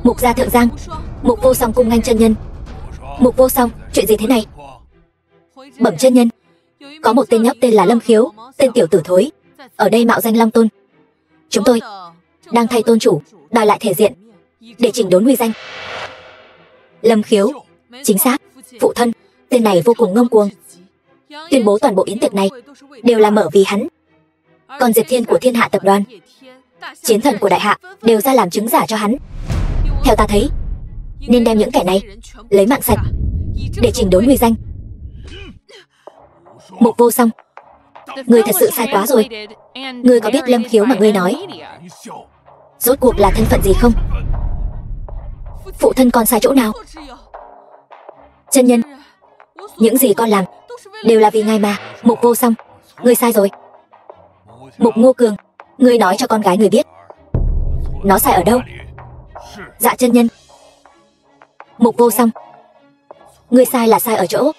Mục gia Thượng Giang, Mục Vô Song cung nghênh chân nhân. Mục Vô Song, chuyện gì thế này? Bẩm chân nhân, có một tên nhóc tên là Lâm Khiếu, tên tiểu tử thối, ở đây mạo danh Long Tôn. Chúng tôi đang thay tôn chủ đòi lại thể diện để chỉnh đốn uy danh. Lâm Khiếu, chính xác, phụ thân. Tên này vô cùng ngông cuồng, tuyên bố toàn bộ yến tiệc này đều là mở vì hắn. Còn Diệp Thiên của Thiên Hạ tập đoàn, chiến thần của Đại Hạ đều ra làm chứng giả cho hắn. Theo ta thấy, nên đem những kẻ này lấy mạng sạch để chỉnh đốn uy danh. Mục Vô Song, ngươi thật sự sai quá rồi. Ngươi có biết Lâm Khiếu mà ngươi nói rốt cuộc là thân phận gì không? Phụ thân con sai chỗ nào? Chân nhân, những gì con làm đều là vì ngài mà. Mục Vô Song, ngươi sai rồi. Mục Ngô Cường, ngươi nói cho con gái ngươi biết nó sai ở đâu. Dạ chân nhân. Mục Vô Song, ngươi sai là sai ở chỗ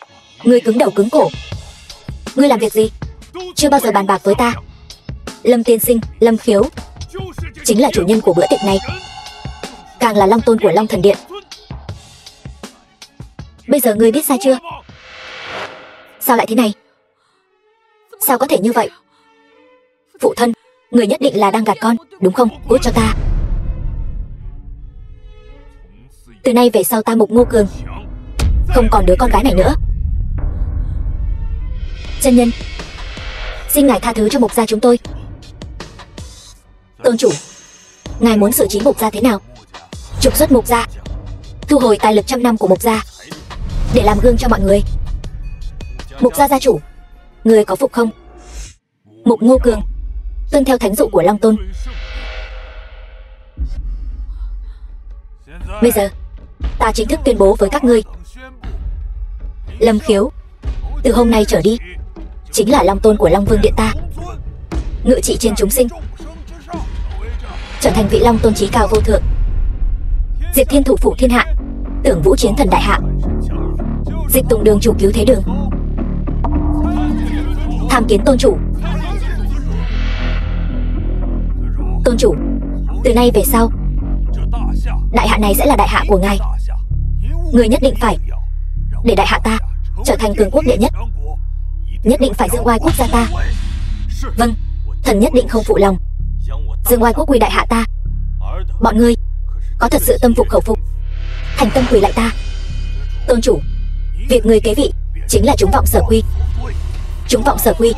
ngươi cứng đầu cứng cổ. Ngươi làm việc gì chưa bao giờ bàn bạc với ta. Lâm tiên sinh, Lâm Khiếu chính là chủ nhân của bữa tiệc này, càng là Long Tôn của Long Thần Điện. Bây giờ ngươi biết sai chưa? Sao lại thế này? Sao có thể như vậy? Phụ thân, người nhất định là đang gạt con, đúng không? Cút cho ta. Từ nay về sau ta Mục Ngô Cường không còn đứa con gái này nữa. Chân nhân, xin ngài tha thứ cho Mục gia chúng tôi. Tôn chủ, ngài muốn xử trí Mục gia thế nào? Trục xuất Mục gia, thu hồi tài lực trăm năm của Mục gia để làm gương cho mọi người. Mục gia gia chủ, người có phục không? Mục Ngô Cường, tuân theo thánh dụ của Long Tôn. Bây giờ, ta chính thức tuyên bố với các ngươi, Lâm Khiếu, từ hôm nay trở đi, chính là Long Tôn của Long Vương Điện ta, ngự trị trên chúng sinh, trở thành vị Long Tôn chí cao vô thượng, Diệt Thiên thủ phủ thiên hạ, Tưởng Vũ chiến thần đại hạ, Dịch Tùng đường chủ cứu thế đường, tham kiến tôn chủ. Tôn chủ, từ nay về sau, đại hạ này sẽ là đại hạ của ngài. Người nhất định phải để đại hạ ta trở thành cường quốc đệ nhất, nhất định phải dương oai quốc gia ta. Vâng, thần nhất định không phụ lòng. Dương oai quốc quy đại hạ ta. Bọn ngươi có thật sự tâm phục khẩu phục, thành tâm quỳ lại ta. Tôn chủ, việc người kế vị chính là chúng vọng sở quy. Chúng vọng sở quy.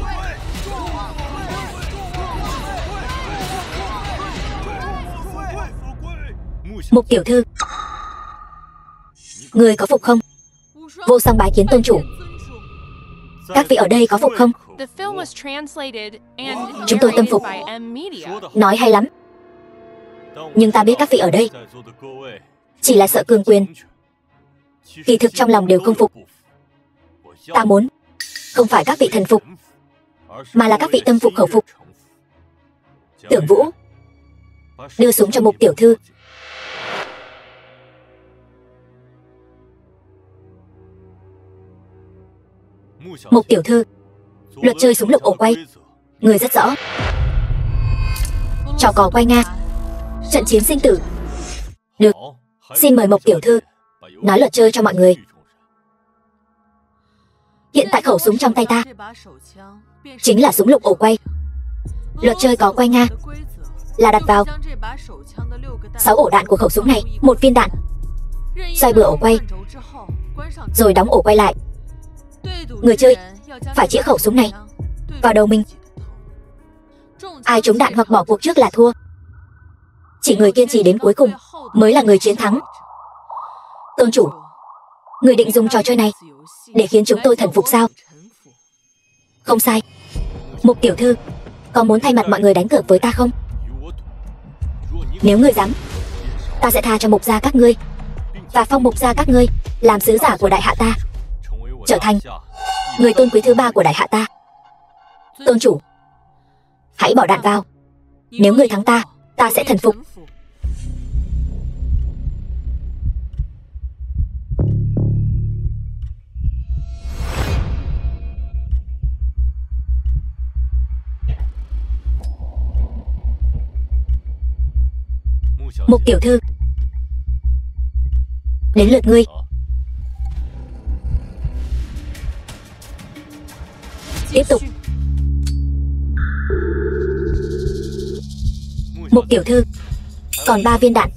Mục tiểu thư, người có phục không? Vô song bái kiến tôn chủ. Các vị ở đây có phục không? The film was translated and Chúng tôi tâm phục. narrated by M Media. Nói hay lắm. Nhưng ta biết các vị ở đây chỉ là sợ cường quyền, kỳ thực trong lòng đều không phục. Ta muốn không phải các vị thần phục, mà là các vị tâm phục khẩu phục. Tưởng Vũ, đưa súng cho Mục tiểu thư. Mục tiểu thư, luật chơi súng lục ổ quay, người rất rõ. Trò cò quay Nga, trận chiến sinh tử. Được, xin mời Mục tiểu thư nói luật chơi cho mọi người. Hiện tại khẩu súng trong tay ta chính là súng lục ổ quay. Luật chơi có quay Nga là đặt vào 6 ổ đạn của khẩu súng này, 1 viên đạn, xoay bừa ổ quay, rồi đóng ổ quay lại. Người chơi phải chĩa khẩu súng này vào đầu mình. Ai trúng đạn hoặc bỏ cuộc trước là thua. Chỉ người kiên trì đến cuối cùng mới là người chiến thắng. Tôn chủ, người định dùng trò chơi này để khiến chúng tôi thần phục sao? Không sai. Mục tiểu thư, có muốn thay mặt mọi người đánh cược với ta không? Nếu ngươi dám, ta sẽ tha cho Mục gia các ngươi và phong Mục gia các ngươi làm sứ giả của đại hạ ta, trở thành người tôn quý thứ 3 của đại hạ ta. Tôn chủ, hãy bỏ đạn vào. Nếu ngươi thắng ta, ta sẽ thần phục. Mục tiểu thư, đến lượt ngươi. Tiếp tục. Mục tiểu thư, còn 3 viên đạn.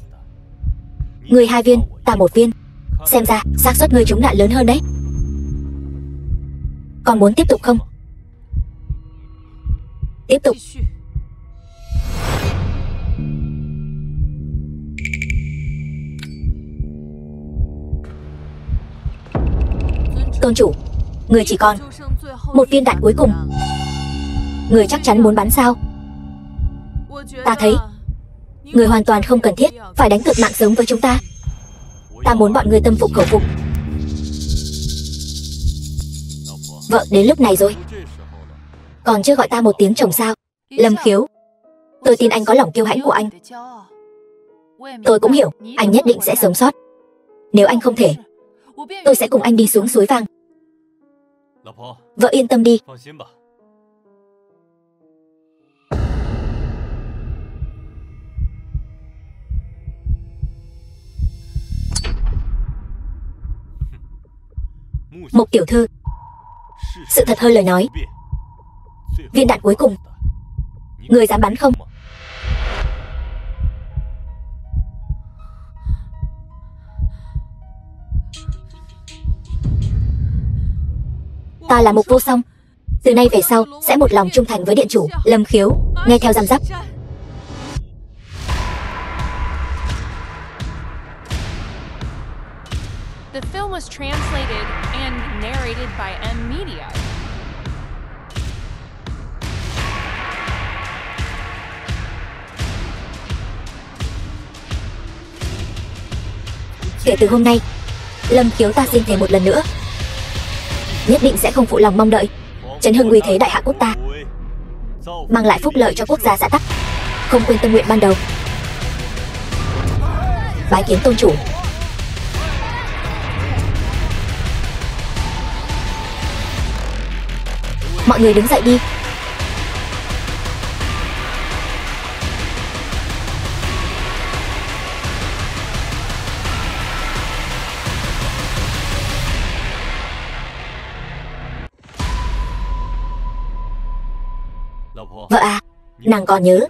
Ngươi 2 viên, ta 1 viên. Xem ra xác suất ngươi trúng đạn lớn hơn đấy. Còn muốn tiếp tục không? Tiếp tục. Tôn chủ, người chỉ còn 1 viên đạn cuối cùng. Người chắc chắn muốn bắn sao? Ta thấy người hoàn toàn không cần thiết phải đánh cược mạng sống với chúng ta. Ta muốn bọn người tâm phục khẩu phục. Vợ đến lúc này rồi, còn chưa gọi ta một tiếng chồng sao? Lâm Khiếu, tôi tin anh có lòng kiêu hãnh của anh. Tôi cũng hiểu anh nhất định sẽ sống sót. Nếu anh không thể, tôi sẽ cùng anh đi xuống suối vàng. Vợ yên tâm đi. Mục tiểu thư, sự thật hơn lời nói. Viên đạn cuối cùng, người dám bắn không? Ta là Mục Vô Song, từ nay về sau sẽ một lòng trung thành với điện chủ. Lâm Khiếu, nghe theo răm rắp. The The film was translated and narrated by M Media. Kể từ hôm nay, Lâm Khiếu ta xin thề một lần nữa, nhất định sẽ không phụ lòng mong đợi, chấn hưng uy thế đại hạ quốc ta, mang lại phúc lợi cho quốc gia xã tắc, không quên tâm nguyện ban đầu. Bái kiến tôn chủ. Mọi người đứng dậy đi. Vợ à, nàng còn nhớ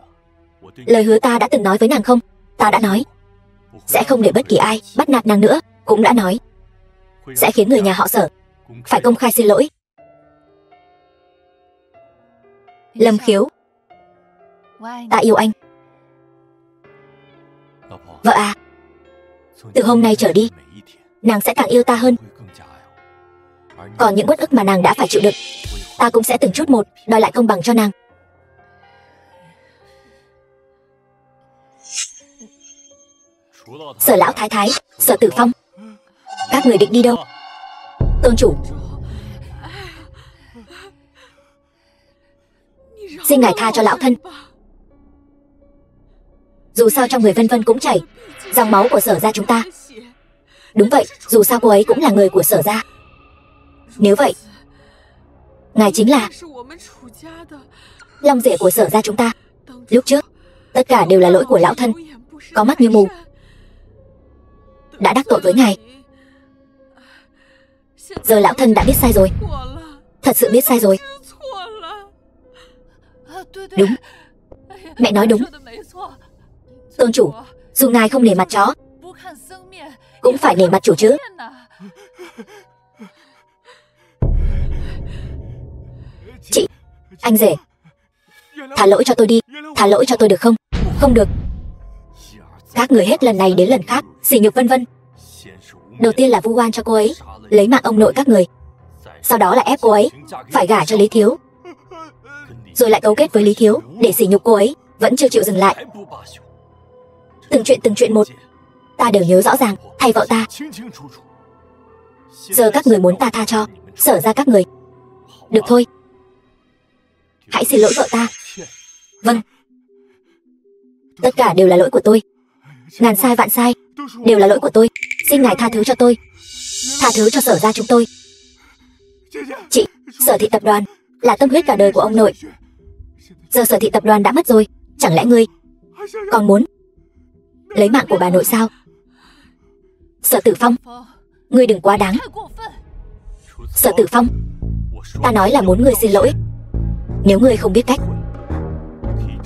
lời hứa ta đã từng nói với nàng không? Ta đã nói sẽ không để bất kỳ ai bắt nạt nàng nữa, cũng đã nói sẽ khiến người nhà họ Sở phải công khai xin lỗi. Lâm Khiếu, ta yêu anh. Vợ à, từ hôm nay trở đi, nàng sẽ càng yêu ta hơn. Còn những uất ức mà nàng đã phải chịu đựng, ta cũng sẽ từng chút một đòi lại công bằng cho nàng. Sở lão thái thái, Sở Tử Phong, các người định đi đâu? Tôn chủ, xin ngài tha cho lão thân. Dù sao trong người Vân Vân cũng chảy dòng máu của Sở gia chúng ta. Đúng vậy, dù sao cô ấy cũng là người của Sở gia. Nếu vậy, ngài chính là long rể của Sở gia chúng ta. Lúc trước, tất cả đều là lỗi của lão thân, có mắt như mù, đã đắc tội với ngài. Giờ lão thân đã biết sai rồi, thật sự biết sai rồi. Đúng, mẹ nói đúng. Tôn chủ, dù ngài không nể mặt chó, cũng phải nể mặt chủ chứ. Chị, anh rể, thả lỗi cho tôi đi, thả lỗi cho tôi được không? Không được. Các người hết lần này đến lần khác sỉ nhục Vân Vân. Đầu tiên là vu oan cho cô ấy lấy mạng ông nội các người, sau đó là ép cô ấy phải gả cho Lý Thiếu, rồi lại cấu kết với Lý Thiếu để sỉ nhục cô ấy, vẫn chưa chịu dừng lại. Từng chuyện một, ta đều nhớ rõ ràng, thay vợ ta. Giờ các người muốn ta tha cho Sở ra các người. Được thôi, hãy xin lỗi vợ ta. Vâng, tất cả đều là lỗi của tôi, ngàn sai vạn sai đều là lỗi của tôi. Xin ngài tha thứ cho tôi, tha thứ cho Sở ra chúng tôi. Chị, Sở thị tập đoàn là tâm huyết cả đời của ông nội. Giờ Sở thị tập đoàn đã mất rồi, chẳng lẽ ngươi còn muốn lấy mạng của bà nội sao? Sở Tử Phong, ngươi đừng quá đáng. Sở Tử Phong, ta nói là muốn ngươi xin lỗi. Nếu ngươi không biết cách,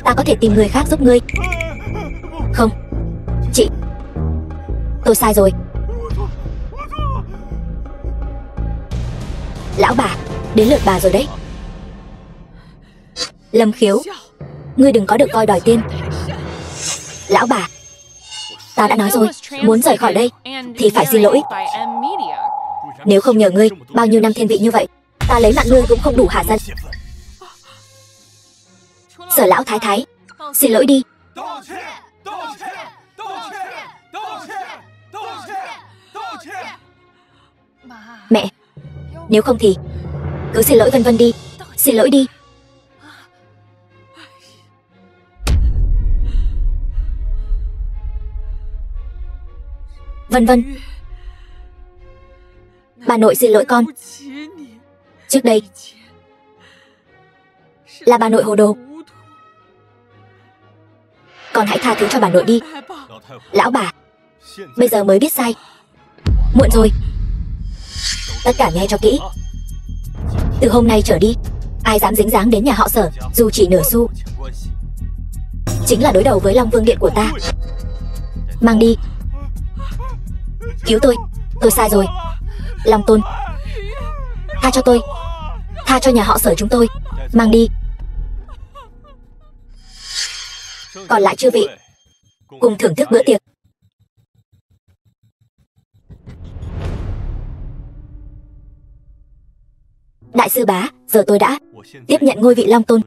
ta có thể tìm người khác giúp ngươi. Không, chị, tôi sai rồi. Lão bà, đến lượt bà rồi đấy. Lâm Khiếu, ngươi đừng có được coi đòi tiên. Lão bà, ta đã nói rồi, muốn rời khỏi đây thì phải xin lỗi. Nếu không nhờ ngươi bao nhiêu năm thiên vị như vậy, ta lấy mạng ngươi cũng không đủ hạ dân. Sở lão thái thái, xin lỗi đi. Mẹ, nếu không thì cứ xin lỗi Vân Vân đi, xin lỗi đi. Vân Vân, bà nội xin lỗi con. Trước đây là bà nội hồ đồ, con hãy tha thứ cho bà nội đi. Lão bà, bây giờ mới biết sai, muộn rồi. Tất cả nghe cho kỹ, từ hôm nay trở đi, ai dám dính dáng đến nhà họ Sở dù chỉ nửa xu, chính là đối đầu với Long Vương Điện của ta. Mang đi. Cứu tôi sai rồi. Long Tôn, tha cho tôi, tha cho nhà họ Sở chúng tôi. Mang đi. Còn lại chư vị cùng thưởng thức bữa tiệc. Đại sư bá, giờ tôi đã tiếp nhận ngôi vị Long Tôn.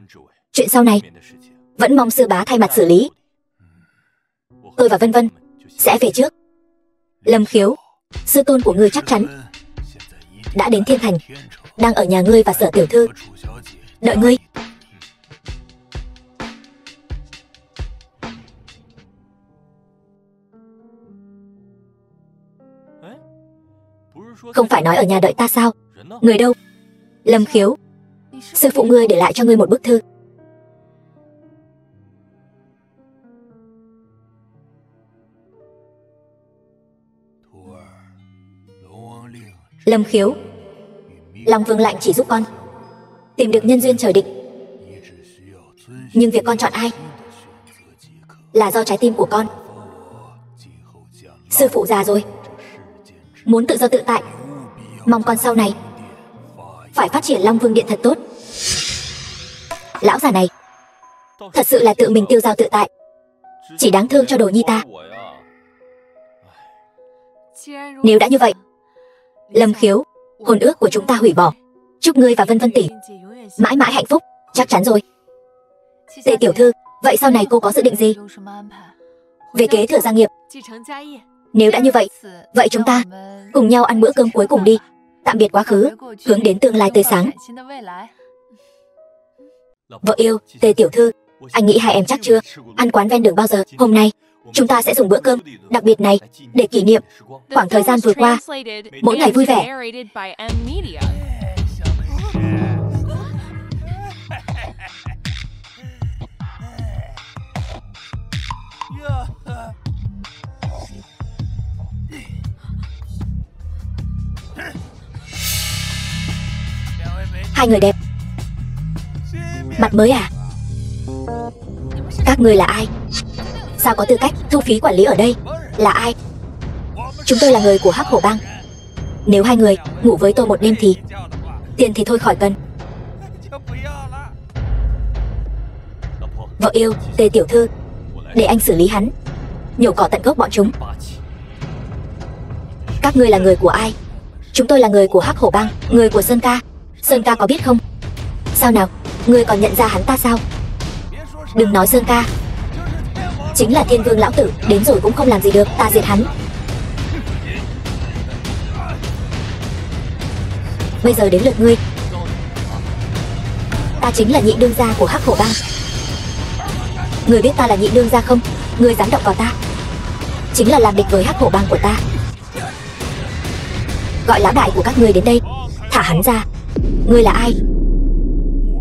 Chuyện sau này vẫn mong sư bá thay mặt xử lý. Tôi và Vân Vân sẽ về trước. Lâm Khiếu, sư tôn của ngươi chắc chắn đã đến Thiên Thành, đang ở nhà ngươi và Sở tiểu thư đợi ngươi. Không phải nói ở nhà đợi ta sao? Người đâu? Lâm Khiếu, sư phụ ngươi để lại cho ngươi một bức thư. Lâm Khiếu, Long Vương lạnh chỉ giúp con tìm được nhân duyên trời định, nhưng việc con chọn ai là do trái tim của con. Sư phụ già rồi, muốn tự do tự tại, mong con sau này phải phát triển Long Vương Điện thật tốt. Lão già này thật sự là tự mình tiêu dao tự tại, chỉ đáng thương cho đồ nhi ta. Nếu đã như vậy, Lâm Khiếu, hôn ước của chúng ta hủy bỏ. Chúc ngươi và Vân Vân tỷ mãi mãi hạnh phúc. Chắc chắn rồi. Tề tiểu thư, vậy sau này cô có dự định gì về kế thừa gia nghiệp? Nếu đã như vậy, vậy chúng ta cùng nhau ăn bữa cơm cuối cùng đi. Tạm biệt quá khứ, hướng đến tương lai tươi sáng. Vợ yêu, Tề tiểu thư, anh nghĩ hai em chắc chưa ăn quán ven đường bao giờ. Hôm nay chúng ta sẽ dùng bữa cơm đặc biệt này để kỷ niệm khoảng thời gian vừa qua, mỗi ngày vui vẻ. Hai người đẹp, mặt mới à? Các ngươi là ai? Sao có tư cách thu phí quản lý ở đây? Là ai? Chúng tôi là người của Hắc Hổ Bang. Nếu hai người ngủ với tôi một đêm thì tiền thì thôi khỏi cần. Vợ yêu, Tề tiểu thư, để anh xử lý hắn, nhổ cỏ tận gốc bọn chúng. Các ngươi là người của ai? Chúng tôi là người của Hắc Hổ Bang, người của Sơn Ca. Sơn Ca có biết không? Sao nào, ngươi còn nhận ra hắn ta sao? Đừng nói Sơn Ca, chính là Thiên Vương lão tử, đến rồi cũng không làm gì được, ta diệt hắn. Bây giờ đến lượt ngươi. Ta chính là nhị đương gia của Hắc Hổ Bang. Ngươi biết ta là nhị đương gia không? Ngươi dám động vào ta, chính là làm địch với Hắc Hổ Bang của ta. Gọi lão đại của các ngươi đến đây, thả hắn ra. Ngươi là ai?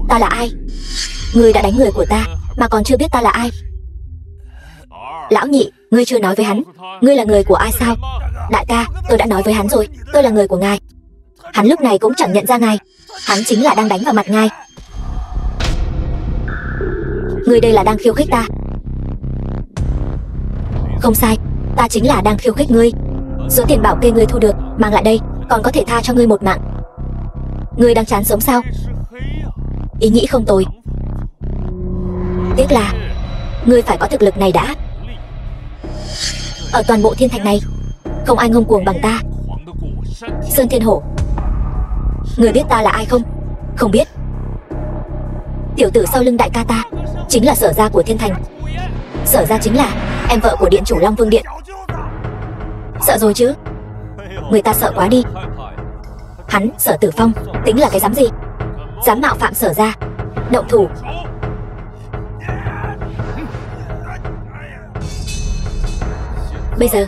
Ta là ai? Ngươi đã đánh người của ta mà còn chưa biết ta là ai. Lão nhị, ngươi chưa nói với hắn ngươi là người của ai sao? Đại ca, tôi đã nói với hắn rồi, tôi là người của ngài. Hắn lúc này cũng chẳng nhận ra ngài, hắn chính là đang đánh vào mặt ngài. Ngươi đây là đang khiêu khích ta. Không sai, ta chính là đang khiêu khích ngươi. Số tiền bảo kê ngươi thu được mang lại đây, còn có thể tha cho ngươi một mạng. Ngươi đang chán sống sao? Ý nghĩ không tồi. Tiếc là ngươi phải có thực lực này đã. Ở toàn bộ Thiên Thành này, không ai ngông cuồng bằng ta. Sơn Thiên Hổ, ngươi biết ta là ai không? Không biết. Tiểu tử sau lưng đại ca ta chính là Sở gia của Thiên Thành. Sở gia chính là em vợ của điện chủ Long Vương Điện. Sợ rồi chứ? Người ta sợ quá đi. Hắn, Sở Tử Phong, tính là cái dám gì? Dám mạo phạm Sở gia, động thủ. Bây giờ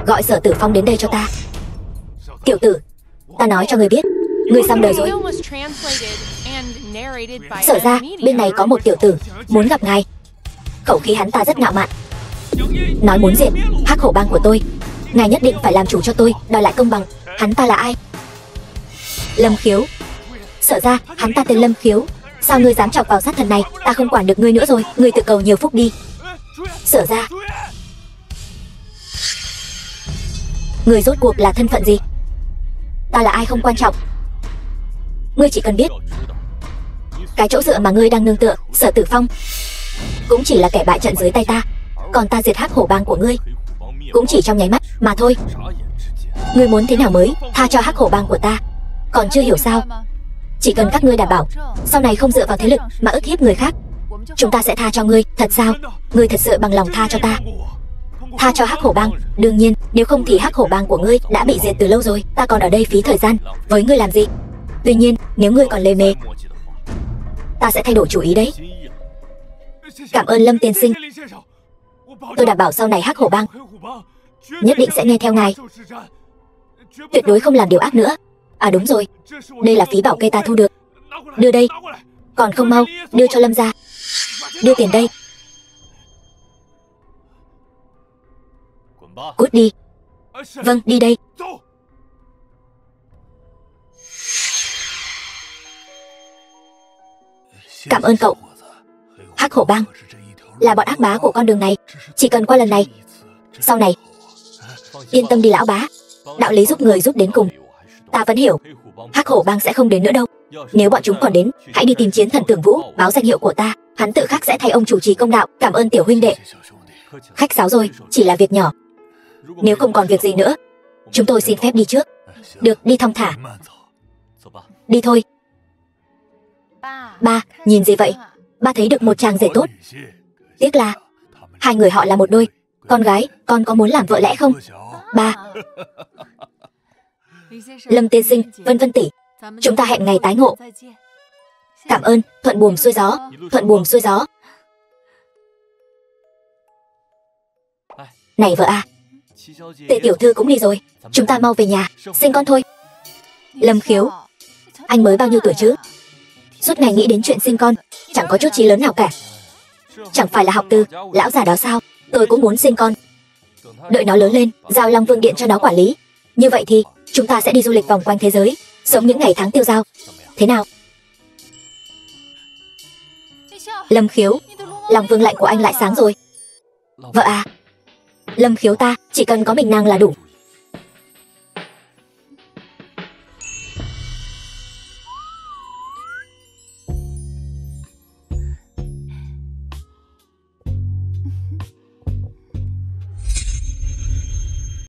gọi Sở Tử Phong đến đây cho ta. Tiểu tử, ta nói cho ngươi biết, ngươi xong đời rồi. Sở ra, bên này có một tiểu tử muốn gặp ngài. Khẩu khí hắn ta rất ngạo mạn, nói muốn diệt Hắc Hổ Bang của tôi. Ngài nhất định phải làm chủ cho tôi, đòi lại công bằng. Hắn ta là ai? Lâm Khiếu. Sở ra, hắn ta tên Lâm Khiếu. Sao ngươi dám chọc vào sát thần này? Ta không quản được ngươi nữa rồi, ngươi tự cầu nhiều phúc đi. Sở ra, ngươi rốt cuộc là thân phận gì? Ta là ai không quan trọng, ngươi chỉ cần biết cái chỗ dựa mà ngươi đang nương tựa, Sở Tử Phong, cũng chỉ là kẻ bại trận dưới tay ta. Còn ta diệt Hắc Hổ Bang của ngươi cũng chỉ trong nháy mắt mà thôi. Ngươi muốn thế nào mới tha cho Hắc Hổ Bang của ta? Còn chưa hiểu sao? Chỉ cần các ngươi đảm bảo sau này không dựa vào thế lực mà ức hiếp người khác, chúng ta sẽ tha cho ngươi. Thật sao? Ngươi thật sự bằng lòng tha cho ta? Tha cho Hắc Hổ Bang? Đương nhiên, nếu không thì Hắc Hổ Bang của ngươi đã bị diệt từ lâu rồi. Ta còn ở đây phí thời gian với ngươi làm gì? Tuy nhiên, nếu ngươi còn lề mề, ta sẽ thay đổi chủ ý đấy. Cảm ơn Lâm tiên sinh. Tôi đảm bảo sau này Hắc Hổ Bang nhất định sẽ nghe theo ngài, tuyệt đối không làm điều ác nữa. À đúng rồi, đây là phí bảo kê ta thu được. Đưa đây. Còn không mau đưa cho Lâm ra. Đưa tiền đây. Cút đi. Vâng, đi đây. Cảm ơn cậu. Hắc Hổ Bang là bọn ác bá của con đường này. Chỉ cần qua lần này, sau này yên tâm đi lão bá. Đạo lý giúp người giúp đến cùng, ta vẫn hiểu. Hắc Hổ Bang sẽ không đến nữa đâu. Nếu bọn chúng còn đến, hãy đi tìm Chiến Thần Tưởng Vũ, báo danh hiệu của ta. Hắn tự khắc sẽ thay ông chủ trì công đạo. Cảm ơn tiểu huynh đệ. Khách sáo rồi, chỉ là việc nhỏ. Nếu không còn việc gì nữa, chúng tôi xin phép đi trước. Được, đi thong thả. Đi thôi. Ba, nhìn gì vậy? Ba thấy được một chàng rể tốt. Tiếc là hai người họ là một đôi. Con gái, con có muốn làm vợ lẽ không? Ba. Lâm tiên sinh, Vân Vân tỷ, chúng ta hẹn ngày tái ngộ. Cảm ơn, thuận buồm xuôi gió. Thuận buồm xuôi gió. Này vợ à, Tệ tiểu thư cũng đi rồi, chúng ta mau về nhà sinh con thôi. Lâm Khiếu, anh mới bao nhiêu tuổi chứ? Suốt ngày nghĩ đến chuyện sinh con, chẳng có chút chí lớn nào cả. Chẳng phải là học từ lão già đó sao? Tôi cũng muốn sinh con. Đợi nó lớn lên, giao Long Vương Điện cho nó quản lý. Như vậy thì chúng ta sẽ đi du lịch vòng quanh thế giới, sống những ngày tháng tiêu dao. Thế nào? Lâm Khiếu, lòng vương lạnh của anh lại sáng rồi. Vợ à, Lâm Khiếu ta chỉ cần có mình nàng là đủ.